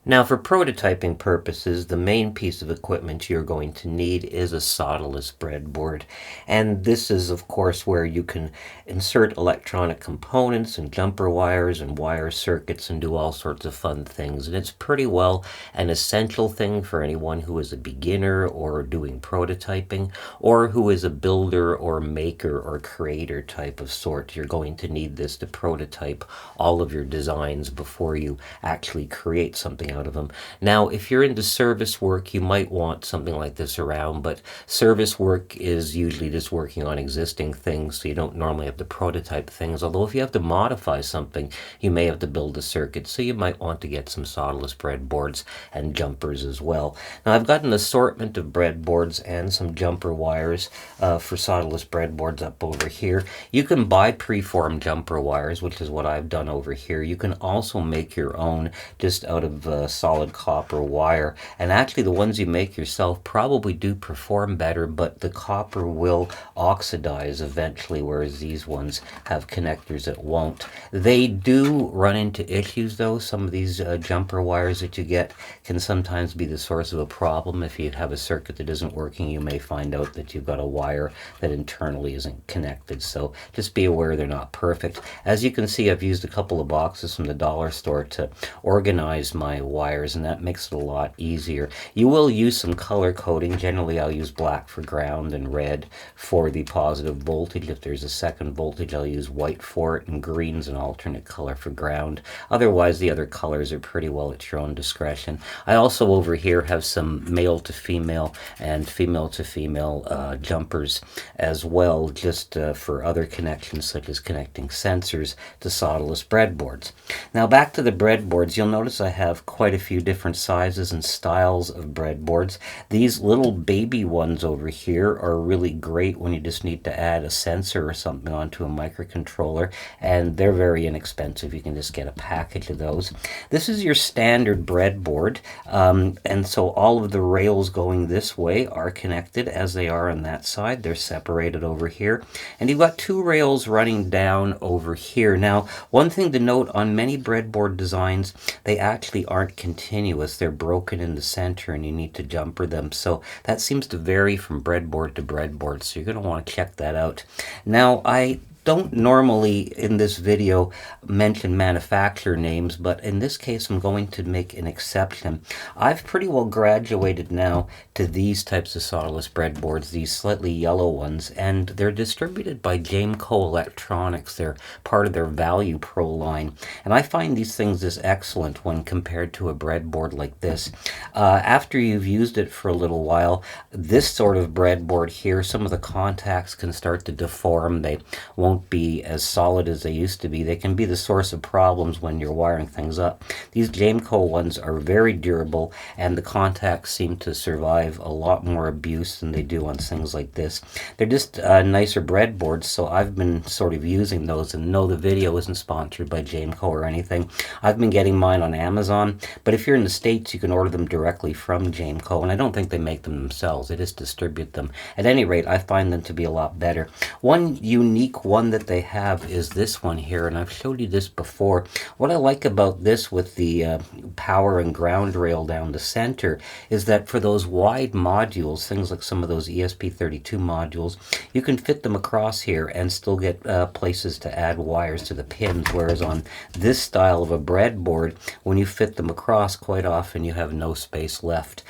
A: Now, for prototyping purposes, the main piece of equipment you're going to need is a solderless breadboard. And this is, of course, where you can insert electronic components and jumper wires and wire circuits and do all sorts of fun things. And it's pretty well an essential thing for anyone who is a beginner or doing prototyping, or who is a builder or maker or creator type of sort. You're going to need this to prototype all of your designs before you actually create something out of them. Now, if you're into service work, you might want something like this around, but service work is usually just working on existing things, so you don't normally have to prototype things. Although if you have to modify something, you may have to build a circuit, so you might want to get some solderless breadboards and jumpers as well. Now, I've got an assortment of breadboards and some jumper wires for solderless breadboards up over here. You can buy preformed jumper wires, which is what I've done over here. You can also make your own just out of solid copper wire, and actually the ones you make yourself probably do perform better, but the copper will oxidize eventually, whereas these ones have connectors that won't. They do run into issues though. Some of these jumper wires that you get can sometimes be the source of a problem. If you have a circuit that isn't working, you may find out that you've got a wire that internally isn't connected, so just be aware they're not perfect. As you can see, I've used a couple of boxes from the dollar store to organize my wires, and that makes it a lot easier. You will use some color coding. Generally I'll use black for ground and red for the positive voltage. If there's a second voltage, I'll use white for it, and green's an alternate color for ground. Otherwise, the other colors are pretty well at your own discretion. I also over here have some male to female and female to female jumpers as well, just for other connections, such as connecting sensors to solderless breadboards. Now back to the breadboards, you'll notice I have quite a few different sizes and styles of breadboards. These little baby ones over here are really great when you just need to add a sensor or something onto a microcontroller, and they're very inexpensive. You can just get a package of those. This is your standard breadboard, and so all of the rails going this way are connected as they are on that side. They're separated over here, and you've got two rails running down over here. Now, one thing to note, on many breadboard designs, they actually aren't continuous. They're broken in the center, and you need to jumper them, so that seems to vary from breadboard to breadboard, so you're going to want to check that out. Now, I don't normally in this video mention manufacturer names, but in this case I'm going to make an exception. I've pretty well graduated now to these types of solderless breadboards, these slightly yellow ones, and they're distributed by Jameco Electronics. They're part of their Value Pro line, and I find these things as excellent when compared to a breadboard like this. After you've used it for a little while, this sort of breadboard here, some of the contacts can start to deform. They won't be as solid as they used to be. They can be the source of problems when you're wiring things up. These Jameco ones are very durable, and the contacts seem to survive a lot more abuse than they do on things like this. They're just nicer breadboards, so I've been sort of using those, and no, the video isn't sponsored by Jameco or anything. I've been getting mine on Amazon, but if you're in the States, you can order them directly from Jameco, and I don't think they make them themselves. They just distribute them. At any rate, I find them to be a lot better. One unique one that they have is this one here, and I've showed you this before. What I like about this with the power and ground rail down the center is that for those wide modules, things like some of those ESP32 modules, you can fit them across here and still get places to add wires to the pins, whereas on this style of a breadboard, when you fit them across, quite often you have no space left.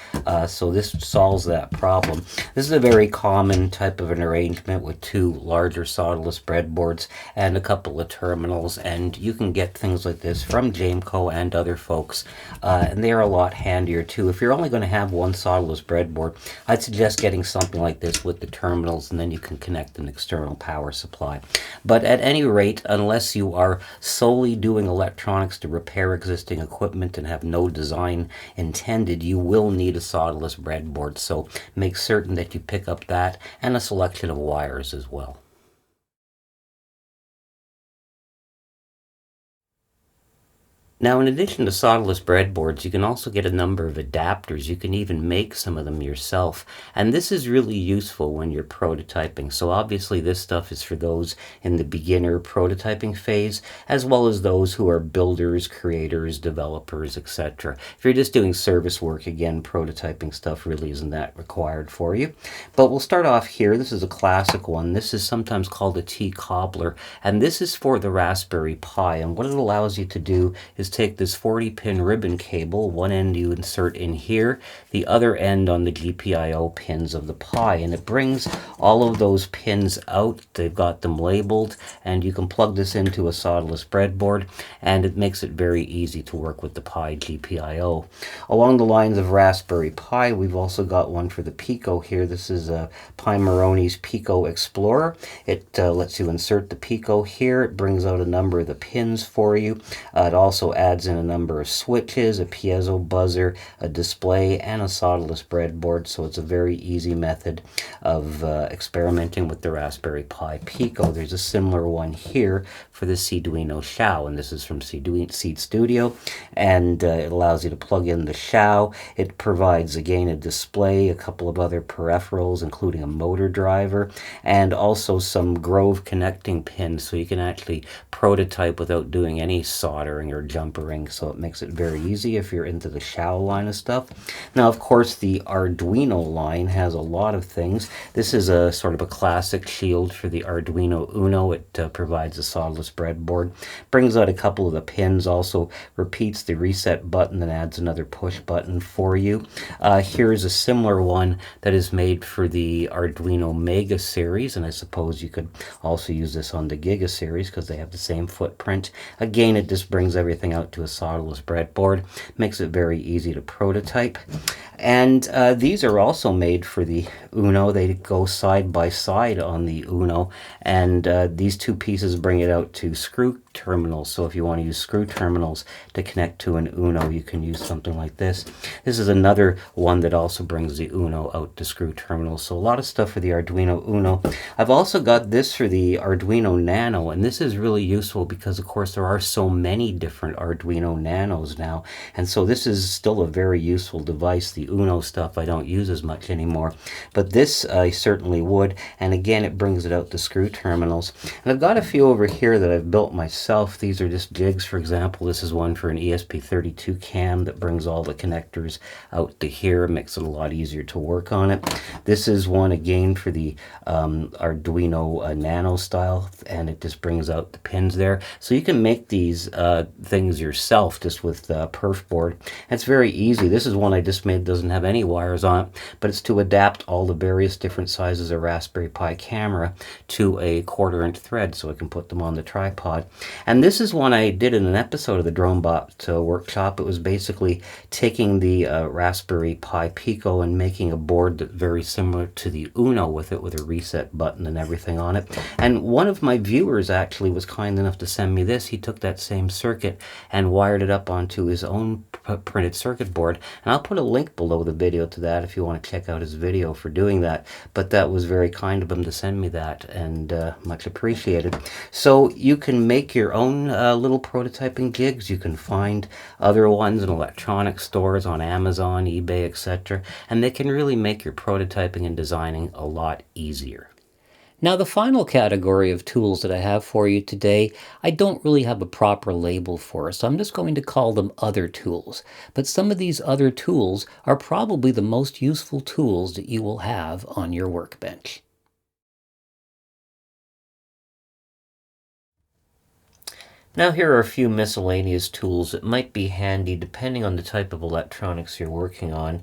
A: So this solves that problem. This is a very common type of an arrangement with two larger solderless breadboards and a couple of terminals, and you can get things like this from Jameco and other folks, and they're a lot handier too. If you're only going to have one solderless breadboard, I'd suggest getting something like this with the terminals, and then you can connect an external power supply. But at any rate, unless you are solely doing electronics to repair existing equipment and have no design intended, you will need a solderless breadboard, so make certain that you pick up that and a selection of wires as well. Now, in addition to solderless breadboards, you can also get a number of adapters. You can even make some of them yourself, and this is really useful when you're prototyping. So obviously this stuff is for those in the beginner prototyping phase, as well as those who are builders, creators, developers, etc. If you're just doing service work, again, prototyping stuff really isn't that required for you. But we'll start off here. This is a classic one. This is sometimes called a T-cobbler, and this is for the Raspberry Pi, and what it allows you to do is is take this 40-pin ribbon cable. One end you insert in here, the other end on the GPIO pins of the Pi, and it brings all of those pins out. They've got them labeled, and you can plug this into a solderless breadboard, and it makes it very easy to work with the Pi GPIO. Along the lines of Raspberry Pi, we've also got one for the Pico here. This is a Pi Moroni's Pico Explorer. It lets you insert the Pico here. It brings out a number of the pins for you. It also adds in a number of switches, a piezo buzzer, a display, and a solderless breadboard, so it's a very easy method of experimenting with the Raspberry Pi Pico. There's a similar one here for the Seeduino Xiao, and this is from Seed Studio, and it allows you to plug in the Xiao. It provides, again, a display, a couple of other peripherals, including a motor driver, and also some Grove connecting pins, so you can actually prototype without doing any soldering or jumpering, so it makes it very easy if you're into the Xiao line of stuff. Now, of course, the Arduino line has a lot of things. This is a sort of a classic shield for the Arduino Uno. It provides a solderless breadboard, brings out a couple of the pins, also repeats the reset button and adds another push button for you. Here's a similar one that is made for the Arduino Mega series, and I suppose you could also use this on the Giga series because they have the same footprint. Again, it just brings everything out to a solderless breadboard, makes it very easy to prototype. And these are also made for the Uno. They go side by side on the Uno, and these two pieces bring it out to screw terminals. So if you want to use screw terminals to connect to an Uno, you can use something like this. This is another one that also brings the Uno out to screw terminals. So a lot of stuff for the Arduino Uno. I've also got this for the Arduino Nano, and this is really useful because, of course, there are so many different Arduino Nanos now, and so this is still a very useful device. The Uno stuff I don't use as much anymore, but this I certainly would, and again, it brings it out to screw terminals. And I've got a few over here that I've built myself. These are just jigs. For example, this is one for an ESP32 cam that brings all the connectors out to here, makes it a lot easier to work on it. This is one again for the Arduino Nano style, and it just brings out the pins there. So you can make these things yourself just with perf board. It's very easy. This is one I just made, doesn't have any wires on it, but it's to adapt all the various different sizes of Raspberry Pi camera to a 1/4" thread, so I can put them on the tripod. And this is one I did in an episode of the DroneBot workshop. It was basically taking the Raspberry Pi Pico and making a board that's very similar to the Uno with it, with a reset button and everything on it. And one of my viewers actually was kind enough to send me this. He took that same circuit and wired it up onto his own printed circuit board, and I'll put a link below the video to that if you want to check out his video for doing that. But that was very kind of him to send me that, and much appreciated. So you can make your own little prototyping jigs. You can find other ones in electronic stores, on Amazon, eBay, etc., and they can really make your prototyping and designing a lot easier. Now, the final category of tools that I have for you today, I don't really have a proper label for, so I'm just going to call them other tools. But some of these other tools are probably the most useful tools that you will have on your workbench. Now, here are a few miscellaneous tools that might be handy depending on the type of electronics you're working on.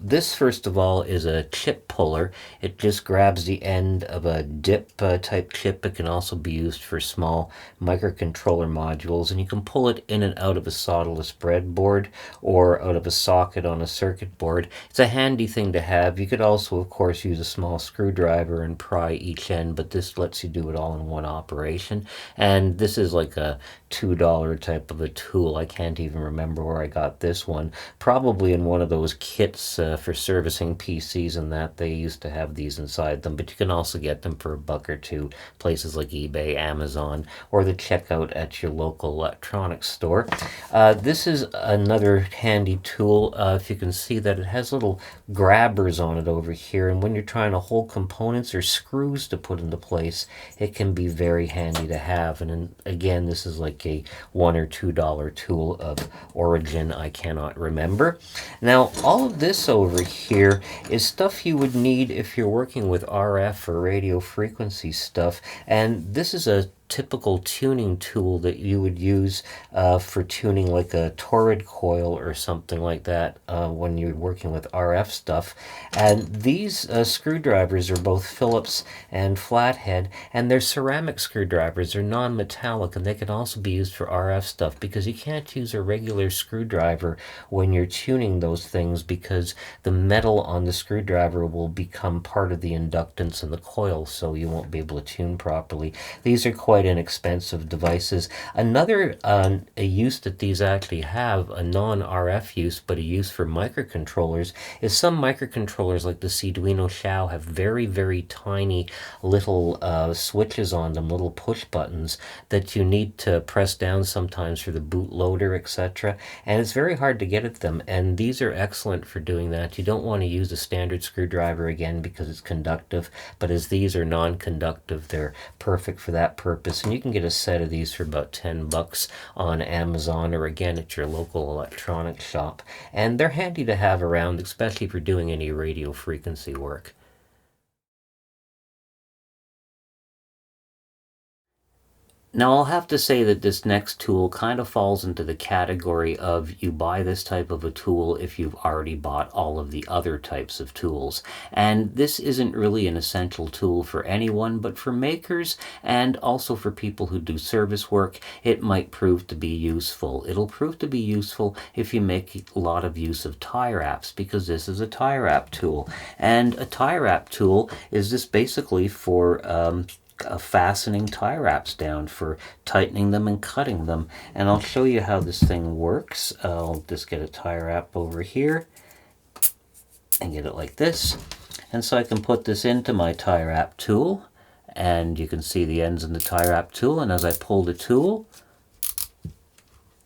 A: This, first of all, is a chip puller. It just grabs the end of a dip type chip. It can also be used for small microcontroller modules, and you can pull it in and out of a solderless breadboard or out of a socket on a circuit board. It's a handy thing to have. You could also, of course, use a small screwdriver and pry each end, but this lets you do it all in one operation. And this is like a $2 type of a tool. I can't even remember where I got this one. Probably in one of those kits for servicing PCs, and that they used to have these inside them, but you can also get them for $1 or $2 places like eBay, Amazon, or the checkout at your local electronics store. This is another handy tool. If you can see that it has little grabbers on it over here, and when you're trying to hold components or screws to put into place, it can be very handy to have. And then, again, this is like a $1 or $2 tool of origin. I cannot remember. Now, all of this over here is stuff you would need if you're working with RF or radio frequency stuff, and this is a typical tuning tool that you would use for tuning like a torrid coil or something like that when you're working with RF stuff. And these screwdrivers are both Phillips and flathead, and they're ceramic screwdrivers. They're non-metallic, and they can also be used for RF stuff, because you can't use a regular screwdriver when you're tuning those things, because the metal on the screwdriver will become part of the inductance in the coil, so you won't be able to tune properly. These are quite inexpensive devices. Another a use that these actually have, a non-RF use, but a use for microcontrollers, is some microcontrollers like the Arduino Xiao have very, very tiny little switches on them, little push buttons that you need to press down sometimes for the bootloader, etc. And it's very hard to get at them, and these are excellent for doing that. You don't want to use a standard screwdriver again because it's conductive, but as these are non-conductive, they're perfect for that purpose. And you can get a set of these for about $10 on Amazon, or again at your local electronics shop. And they're handy to have around, especially if you're doing any radio frequency work. Now, I'll have to say that this next tool kind of falls into the category of you buy this type of a tool if you've already bought all of the other types of tools. And this isn't really an essential tool for anyone, but for makers and also for people who do service work, it might prove to be useful. It'll prove to be useful if you make a lot of use of tie wraps, because this is a tie wrap tool. And a tie wrap tool is just basically for fastening tie wraps down, for tightening them and cutting them. And I'll show you how this thing works. I'll just get a tie wrap over here and get it like this. And so I can put this into my tie wrap tool, and you can see the ends in the tie wrap tool. And as I pull the tool,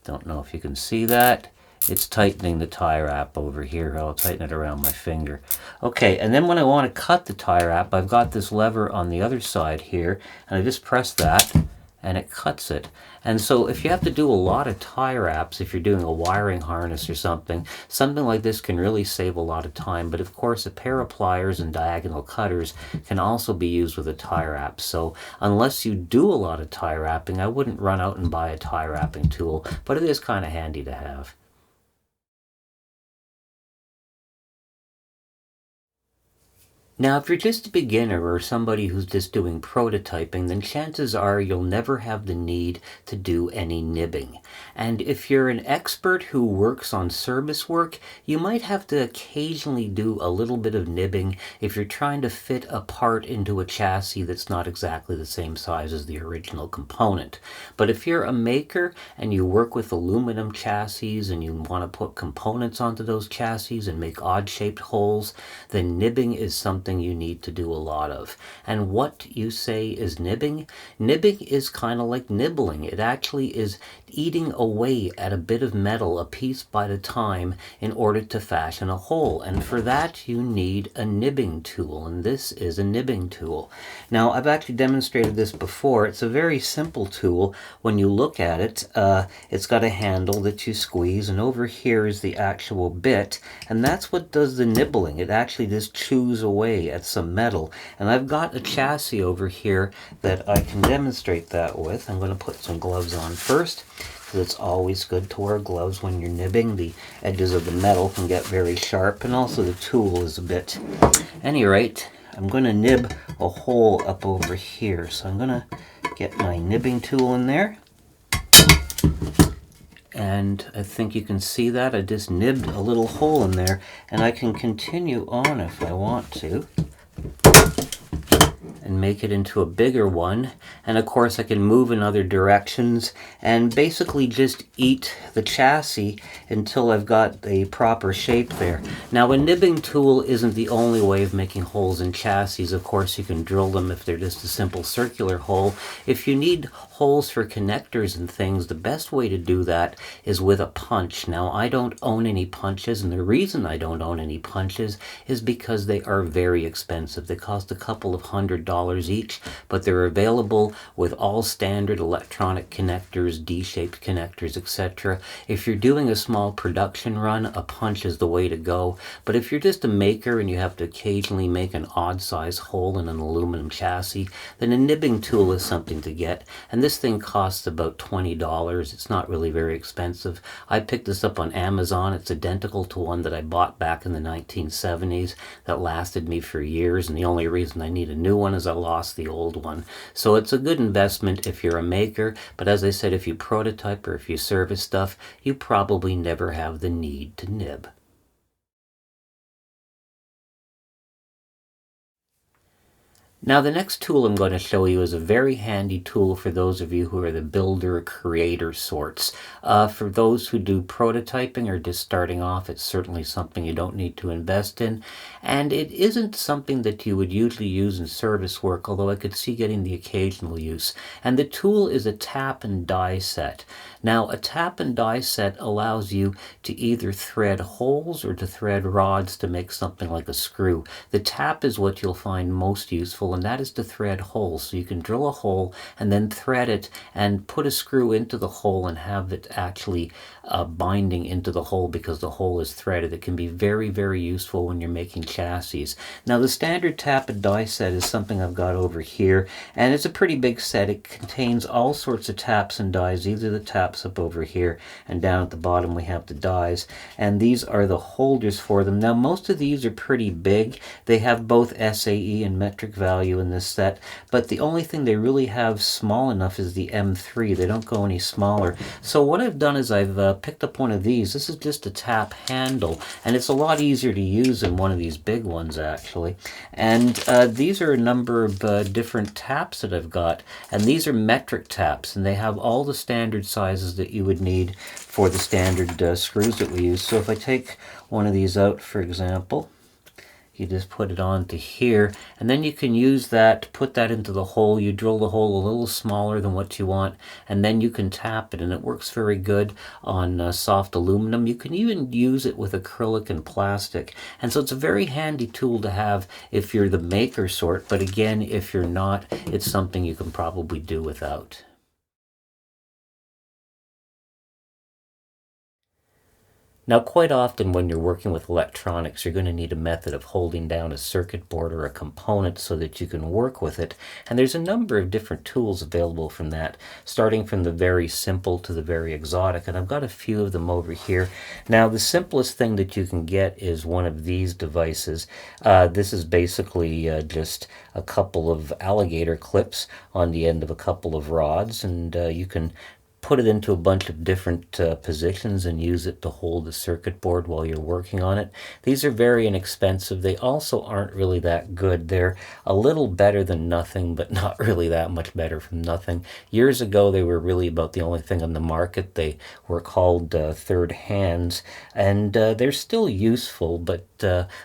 A: don't know if you can see that, it's tightening the tie wrap over here. I'll tighten it around my finger. Okay, and then when I want to cut the tie wrap, I've got this lever on the other side here, and I just press that, and it cuts it. And so if you have to do a lot of tie wraps, if you're doing a wiring harness or something like this can really save a lot of time. But of course, a pair of pliers and diagonal cutters can also be used with a tie wrap. So unless you do a lot of tie wrapping, I wouldn't run out and buy a tie wrapping tool, but it is kind of handy to have. Now, if you're just a beginner or somebody who's just doing prototyping, then chances are you'll never have the need to do any nibbing. And if you're an expert who works on service work, you might have to occasionally do a little bit of nibbing if you're trying to fit a part into a chassis that's not exactly the same size as the original component. But if you're a maker and you work with aluminum chassis and you want to put components onto those chassis and make odd-shaped holes, then nibbing is something you need to do a lot of. And what you say is nibbing? Nibbing is kind of like nibbling. It actually is eating away at a bit of metal a piece by the time in order to fashion a hole. And for that you need a nibbing tool, and this is a nibbing tool. Now, I've actually demonstrated this before. It's a very simple tool. When you look at it, it's got a handle that you squeeze, and over here is the actual bit, and that's what does the nibbling. It actually just chews away at some metal. And I've got a chassis over here that I can demonstrate that with. I'm going to put some gloves on first, because it's always good to wear gloves when you're nibbing. The edges of the metal can get very sharp, and also the tool is a bit... At any rate, I'm going to nib a hole up over here. So I'm going to get my nibbing tool in there. And I think you can see that I just nibbed a little hole in there, and I can continue on if I want to and make it into a bigger one. And of course I can move in other directions and basically just eat the chassis until I've got a proper shape there. Now, a nibbing tool isn't the only way of making holes in chassis. Of course, you can drill them if they're just a simple circular hole. If you need holes for connectors and things, the best way to do that is with a punch. Now, I don't own any punches, and the reason I don't own any punches is because they are very expensive. They cost a couple of $100 $20 each, but they're available with all standard electronic connectors, D-shaped connectors, etc. If you're doing a small production run, a punch is the way to go. But if you're just a maker and you have to occasionally make an odd size hole in an aluminum chassis, then a nibbing tool is something to get. And this thing costs about $20. It's not really very expensive. I picked this up on Amazon. It's identical to one that I bought back in the 1970s that lasted me for years, and the only reason I need a new one is I lost the old one. So it's a good investment if you're a maker, but as I said, if you prototype or if you service stuff, you probably never have the need to nib. Now the next tool I'm going to show you is a very handy tool for those of you who are the builder creator sorts. For those who do prototyping or just starting off, it's certainly something you don't need to invest in, and it isn't something that you would usually use in service work, although I could see getting the occasional use. And the tool is a tap and die set. Now a tap and die set allows you to either thread holes or to thread rods to make something like a screw. The tap is what you'll find most useful, and that is to thread holes. So you can drill a hole and then thread it and put a screw into the hole and have it actually binding into the hole because the hole is threaded. It can be very, very useful when you're making chassis. Now the standard tap and die set is something I've got over here, and it's a pretty big set. It contains all sorts of taps and dies. These are the taps up over here, and down at the bottom we have the dies, and these are the holders for them. Now most of these are pretty big. They have both SAE and metric value in this set, but the only thing they really have small enough is the M3. They don't go any smaller. So what I've done is I've picked up one of these. This is just a tap handle, and it's a lot easier to use than one of these big ones actually. And these are a number of different taps that I've got, and these are metric taps, and they have all the standard sizes that you would need for the standard screws that we use. So if I take one of these out, for example, you just put it onto here, and then you can use that, put that into the hole. You drill the hole a little smaller than what you want, and then you can tap it, and it works very good on soft aluminum. You can even use it with acrylic and plastic, and so it's a very handy tool to have if you're the maker sort, but again, if you're not, it's something you can probably do without. Now, quite often when you're working with electronics, you're going to need a method of holding down a circuit board or a component so that you can work with it. And there's a number of different tools available from that, starting from the very simple to the very exotic. And I've got a few of them over here. Now, the simplest thing that you can get is one of these devices. This is basically just a couple of alligator clips on the end of a couple of rods, and you can put it into a bunch of different positions and use it to hold the circuit board while you're working on it. These are very inexpensive. They also aren't really that good. They're a little better than nothing, but not really that much better from nothing. Years ago, they were really about the only thing on the market. They were called third hands, and they're still useful, but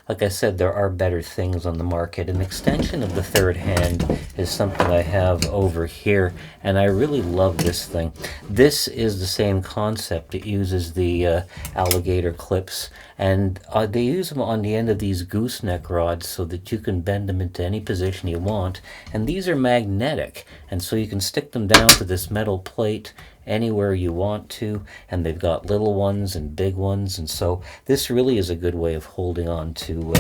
A: like I said, there are better things on the market. An extension of the third hand is something I have over here, and I really love this thing. This is the same concept. It uses the alligator clips, and they use them on the end of these gooseneck rods so that you can bend them into any position you want. And these are magnetic, and so you can stick them down to this metal plate anywhere you want to, and they've got little ones and big ones, and so this really is a good way of holding on to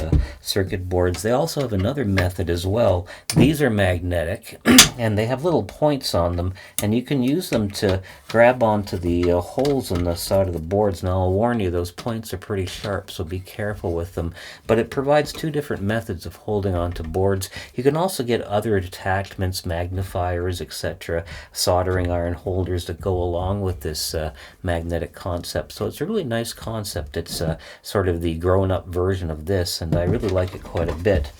A: circuit boards. They also have another method as well. These are magnetic and they have little points on them, and you can use them to grab onto the holes in the side of the boards. Now I'll warn you, those points are pretty sharp, so be careful with them, but it provides two different methods of holding onto boards. You can also get other attachments, magnifiers, etc., soldering iron holders that go along with this magnetic concept. So it's a really nice concept. It's sort of the grown-up version of this, and I really like it quite a bit.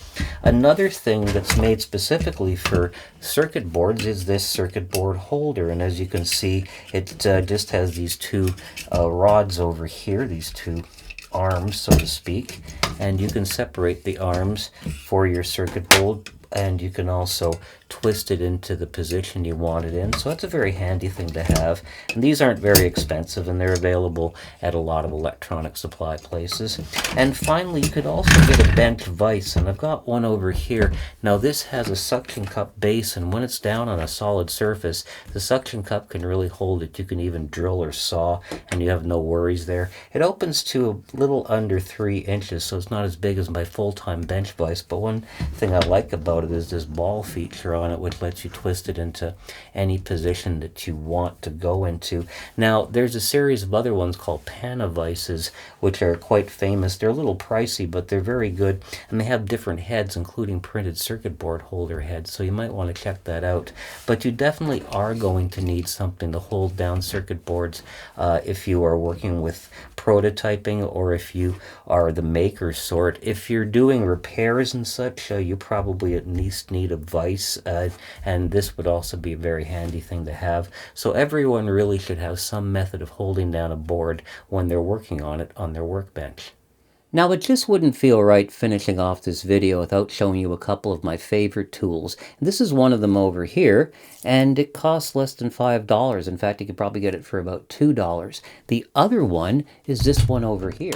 A: Another thing that's made specifically for circuit boards is this circuit board holder, and as you can see, it just has these two rods over here, these two arms, so to speak, and you can separate the arms for your circuit board, and you can also twist it into the position you want it in. So that's a very handy thing to have. And these aren't very expensive, and they're available at a lot of electronic supply places. And finally, you could also get a bench vise, and I've got one over here. Now this has a suction cup base, and when it's down on a solid surface, the suction cup can really hold it. You can even drill or saw, and you have no worries there. It opens to a little under 3 inches, so it's not as big as my full-time bench vise, but one thing I like about it is this ball feature on it, which lets you twist it into any position that you want to go into. Now, there's a series of other ones called Pana vices, which are quite famous. They're a little pricey, but they're very good, and they have different heads, including printed circuit board holder heads, so you might want to check that out. But you definitely are going to need something to hold down circuit boards if you are working with prototyping, or if you are the maker sort. If you're doing repairs and such, you probably at least need a vise, and this would also be a very handy thing to have. So everyone really should have some method of holding down a board when they're working on it on their workbench. Now, it just wouldn't feel right finishing off this video without showing you a couple of my favorite tools. This is one of them over here, and it costs less than $5. In fact, you could probably get it for about $2. The other one is this one over here.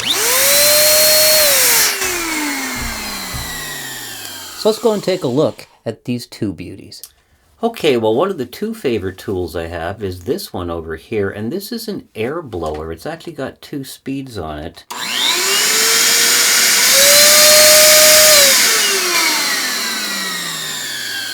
A: So let's go and take a look at these two beauties. Okay, well, one of the two favorite tools I have is this one over here, and this is an air blower. It's actually got 2 speeds on it.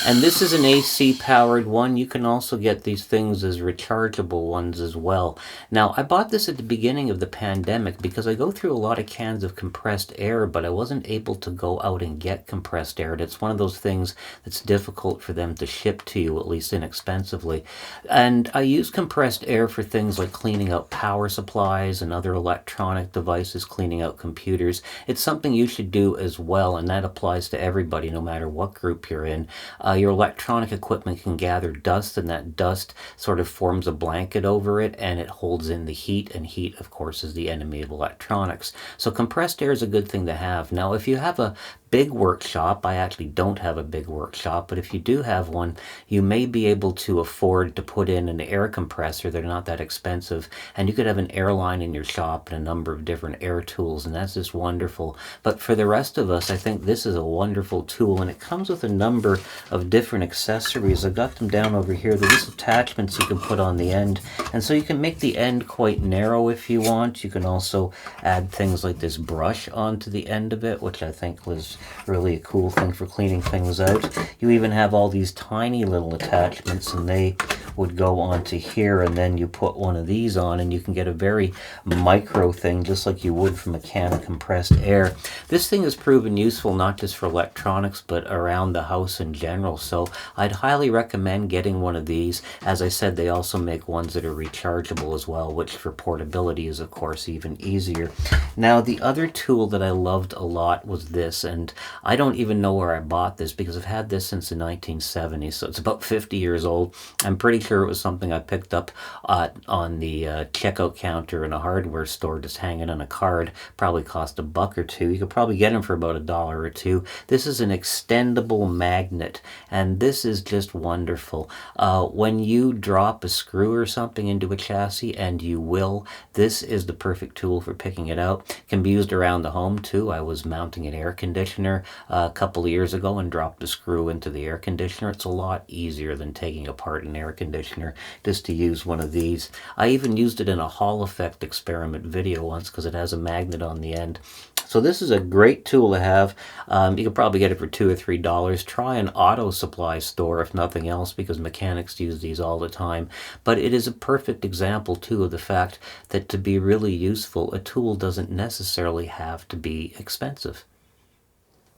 A: And this is an AC powered one. You can also get these things as rechargeable ones as well. Now, I bought this at the beginning of the pandemic because I go through a lot of cans of compressed air, but I wasn't able to go out and get compressed air. And it's one of those things that's difficult for them to ship to you, at least inexpensively. And I use compressed air for things like cleaning out power supplies and other electronic devices, cleaning out computers. It's something you should do as well, and that applies to everybody, no matter what group you're in. Your electronic equipment can gather dust, and that dust sort of forms a blanket over it, and it holds in the heat, and heat, of course, is the enemy of electronics. So compressed air is a good thing to have. Now, if you have a big workshop, I actually don't have a big workshop, but if you do have one, you may be able to afford to put in an air compressor. They're not that expensive, and you could have an air line in your shop and a number of different air tools, and that's just wonderful. But for the rest of us, I think this is a wonderful tool, and it comes with a number of different accessories. I've got them down over here. There's attachments you can put on the end, and so you can make the end quite narrow if you want. You can also add things like this brush onto the end of it, which I think was really a cool thing for cleaning things out. You even have all these tiny little attachments, and they would go onto here, and then you put one of these on, and you can get a very micro thing, just like you would from a can of compressed air. This thing has proven useful not just for electronics, but around the house in general, so I'd highly recommend getting one of these. As I said, they also make ones that are rechargeable as well, which for portability is, of course, even easier. Now, the other tool that I loved a lot was this, and I don't even know where I bought this because I've had this since the 1970s, so it's about 50 years old. I'm pretty sure it was something I picked up on the checkout counter in a hardware store, just hanging on a card. Probably cost $1 or $2. You could probably get them for about $1 or $2. This is an extendable magnet, and this is just wonderful. When you drop a screw or something into a chassis, and you will, this is the perfect tool for picking it out. It can be used around the home too. I was mounting an air conditioner a couple of years ago and dropped a screw into the air conditioner. It's a lot easier than taking apart an air conditioner just to use one of these. I even used it in a Hall effect experiment video once because it has a magnet on the end. So this is a great tool to have. You could probably get it for $2 or $3. Try an auto supply store if nothing else, because mechanics use these all the time. But it is a perfect example too of the fact that to be really useful, a tool doesn't necessarily have to be expensive.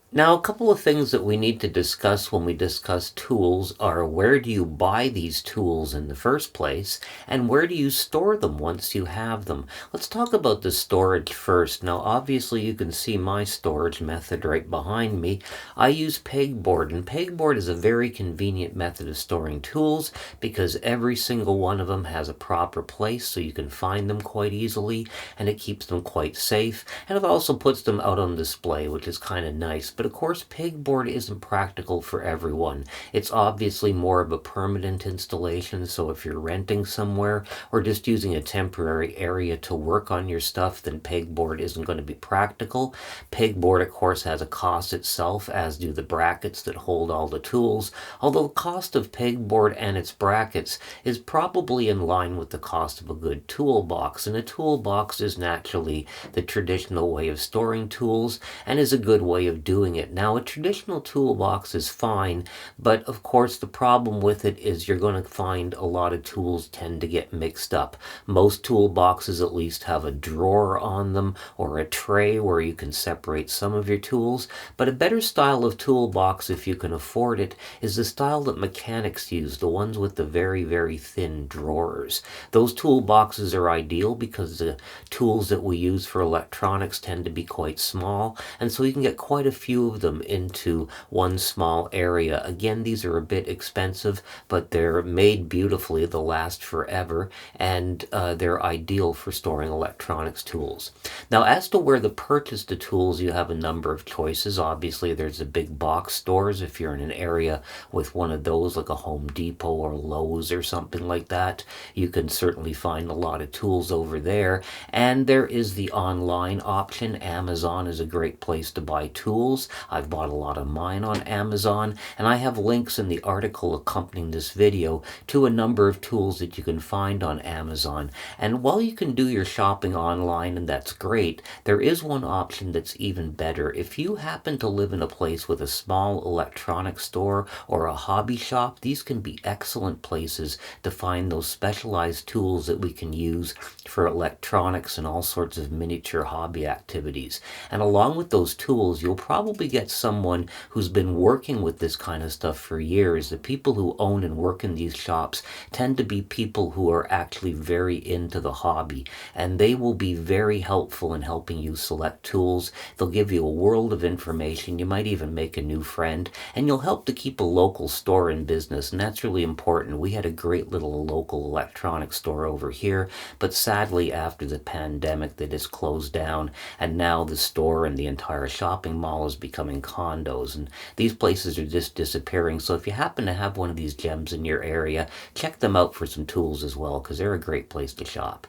A: Now, a couple of things that we need to discuss when we discuss tools are: where do you buy these tools in the first place, and where do you store them once you have them? Let's talk about the storage first. Now, obviously, you can see my storage method right behind me. I use pegboard, and pegboard is a very convenient method of storing tools because every single one of them has a proper place, so you can find them quite easily, and it keeps them quite safe, and it also puts them out on display, which is kind of nice. But of course pegboard isn't practical for everyone. It's obviously more of a permanent installation, so if you're renting somewhere or just using a temporary area to work on your stuff, then pegboard isn't going to be practical. Pegboard, of course, has a cost itself, as do the brackets that hold all the tools, although the cost of pegboard and its brackets is probably in line with the cost of a good toolbox, and a toolbox is naturally the traditional way of storing tools and is a good way of doing it. Now, a traditional toolbox is fine, but of course the problem with it is you're going to find a lot of tools tend to get mixed up. Most toolboxes at least have a drawer on them or a tray where you can separate some of your tools, but a better style of toolbox, if you can afford it, is the style that mechanics use, the ones with the very, very thin drawers. Those toolboxes are ideal because the tools that we use for electronics tend to be quite small, and so you can get quite a few of them into one small area. Again, these are a bit expensive, but they're made beautifully, they'll last forever, and they're ideal for storing electronics tools. Now, as to where to purchase the tools, you have a number of choices. Obviously, there's the big box stores. If you're in an area with one of those, like a Home Depot or Lowe's or something like that, you can certainly find a lot of tools over there. And there is the online option. Amazon is a great place to buy tools. I've bought a lot of mine on Amazon, and I have links in the article accompanying this video to a number of tools that you can find on Amazon. And while you can do your shopping online, and that's great, there is one option that's even better. If you happen to live in a place with a small electronics store or a hobby shop, these can be excellent places to find those specialized tools that we can use for electronics and all sorts of miniature hobby activities. And along with those tools, you'll probably get someone who's been working with this kind of stuff for years. The people who own and work in these shops tend to be people who are actually very into the hobby, and they will be very helpful in helping you select tools. They'll give you a world of information. You might even make a new friend, and you'll help to keep a local store in business, and that's really important. We had a great little local electronics store over here, but sadly after the pandemic they just closed down, and now the store and the entire shopping mall is becoming condos, and these places are just disappearing. So if you happen to have one of these gems in your area, check them out for some tools as well, because they're a great place to shop.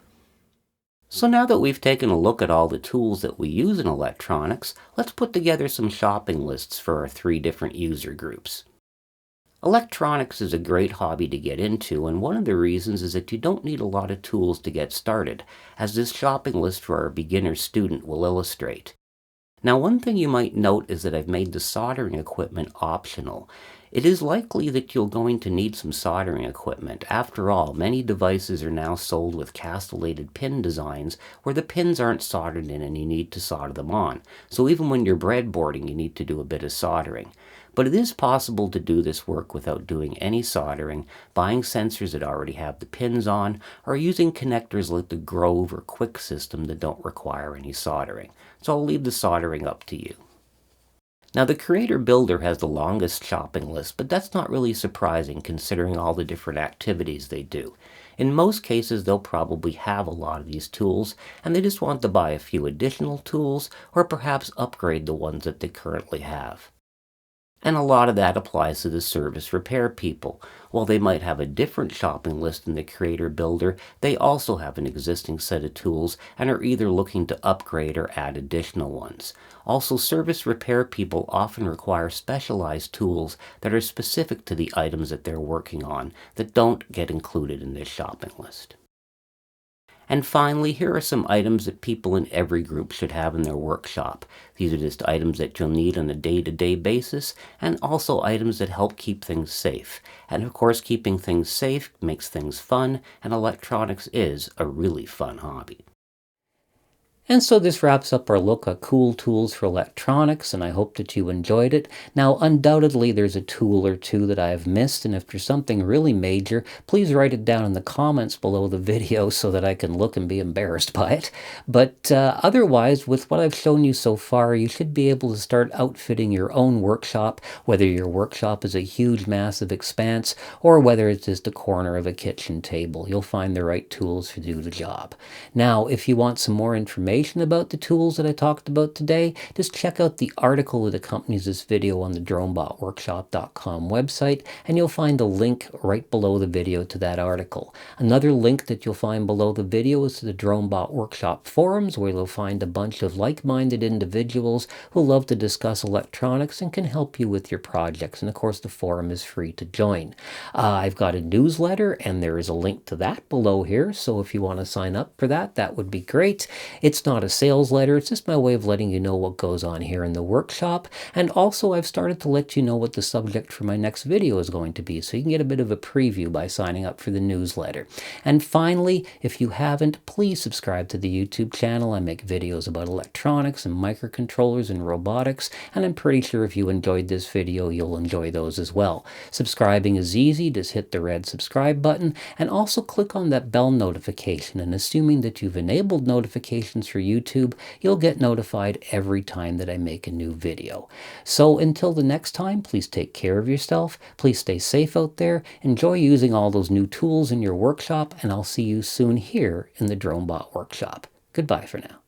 A: So now that we've taken a look at all the tools that we use in electronics, let's put together some shopping lists for our 3 different user groups. Electronics is a great hobby to get into, and one of the reasons is that you don't need a lot of tools to get started, as this shopping list for our beginner student will illustrate. Now, one thing you might note is that I've made the soldering equipment optional. It is likely that you're going to need some soldering equipment. After all, many devices are now sold with castellated pin designs where the pins aren't soldered in and you need to solder them on. So even when you're breadboarding, you need to do a bit of soldering. But it is possible to do this work without doing any soldering, buying sensors that already have the pins on, or using connectors like the Grove or Quick system that don't require any soldering. So I'll leave the soldering up to you. Now, the Creator Builder has the longest shopping list, but that's not really surprising considering all the different activities they do. In most cases, they'll probably have a lot of these tools, and they just want to buy a few additional tools, or perhaps upgrade the ones that they currently have. And a lot of that applies to the service repair people. While they might have a different shopping list in the Creator Builder, they also have an existing set of tools and are either looking to upgrade or add additional ones. Also, service repair people often require specialized tools that are specific to the items that they're working on that don't get included in this shopping list. And finally, here are some items that people in every group should have in their workshop. These are just items that you'll need on a day-to-day basis, and also items that help keep things safe. And of course, keeping things safe makes things fun, and electronics is a really fun hobby. And so this wraps up our look at cool tools for electronics, and I hope that you enjoyed it. Now, undoubtedly, there's a tool or two that I have missed, and if there's something really major, please write it down in the comments below the video so that I can look and be embarrassed by it. But otherwise, with what I've shown you so far, you should be able to start outfitting your own workshop, whether your workshop is a huge, massive expanse, or whether it's just a corner of a kitchen table. You'll find the right tools to do the job. Now, if you want some more information information about the tools that I talked about today, just check out the article that accompanies this video on the DroneBotWorkshop.com website, and you'll find a link right below the video to that article. Another link that you'll find below the video is to the DroneBot Workshop forums, where you'll find a bunch of like-minded individuals who love to discuss electronics and can help you with your projects. And of course, the forum is free to join. I've got a newsletter, and there is a link to that below here, so if you want to sign up for that, that would be great. It's not a sales letter, it's just my way of letting you know what goes on here in the workshop. And also, I've started to let you know what the subject for my next video is going to be, so you can get a bit of a preview by signing up for the newsletter. And finally, if you haven't, please subscribe to the YouTube channel. I make videos about electronics and microcontrollers and robotics, and I'm pretty sure if you enjoyed this video, you'll enjoy those as well. Subscribing is easy. Just hit the red subscribe button, and also click on that bell notification, and assuming that you've enabled notifications for YouTube, you'll get notified every time that I make a new video. So until the next time, please take care of yourself, please stay safe out there, enjoy using all those new tools in your workshop, and I'll see you soon here in the DroneBot Workshop. Goodbye for now.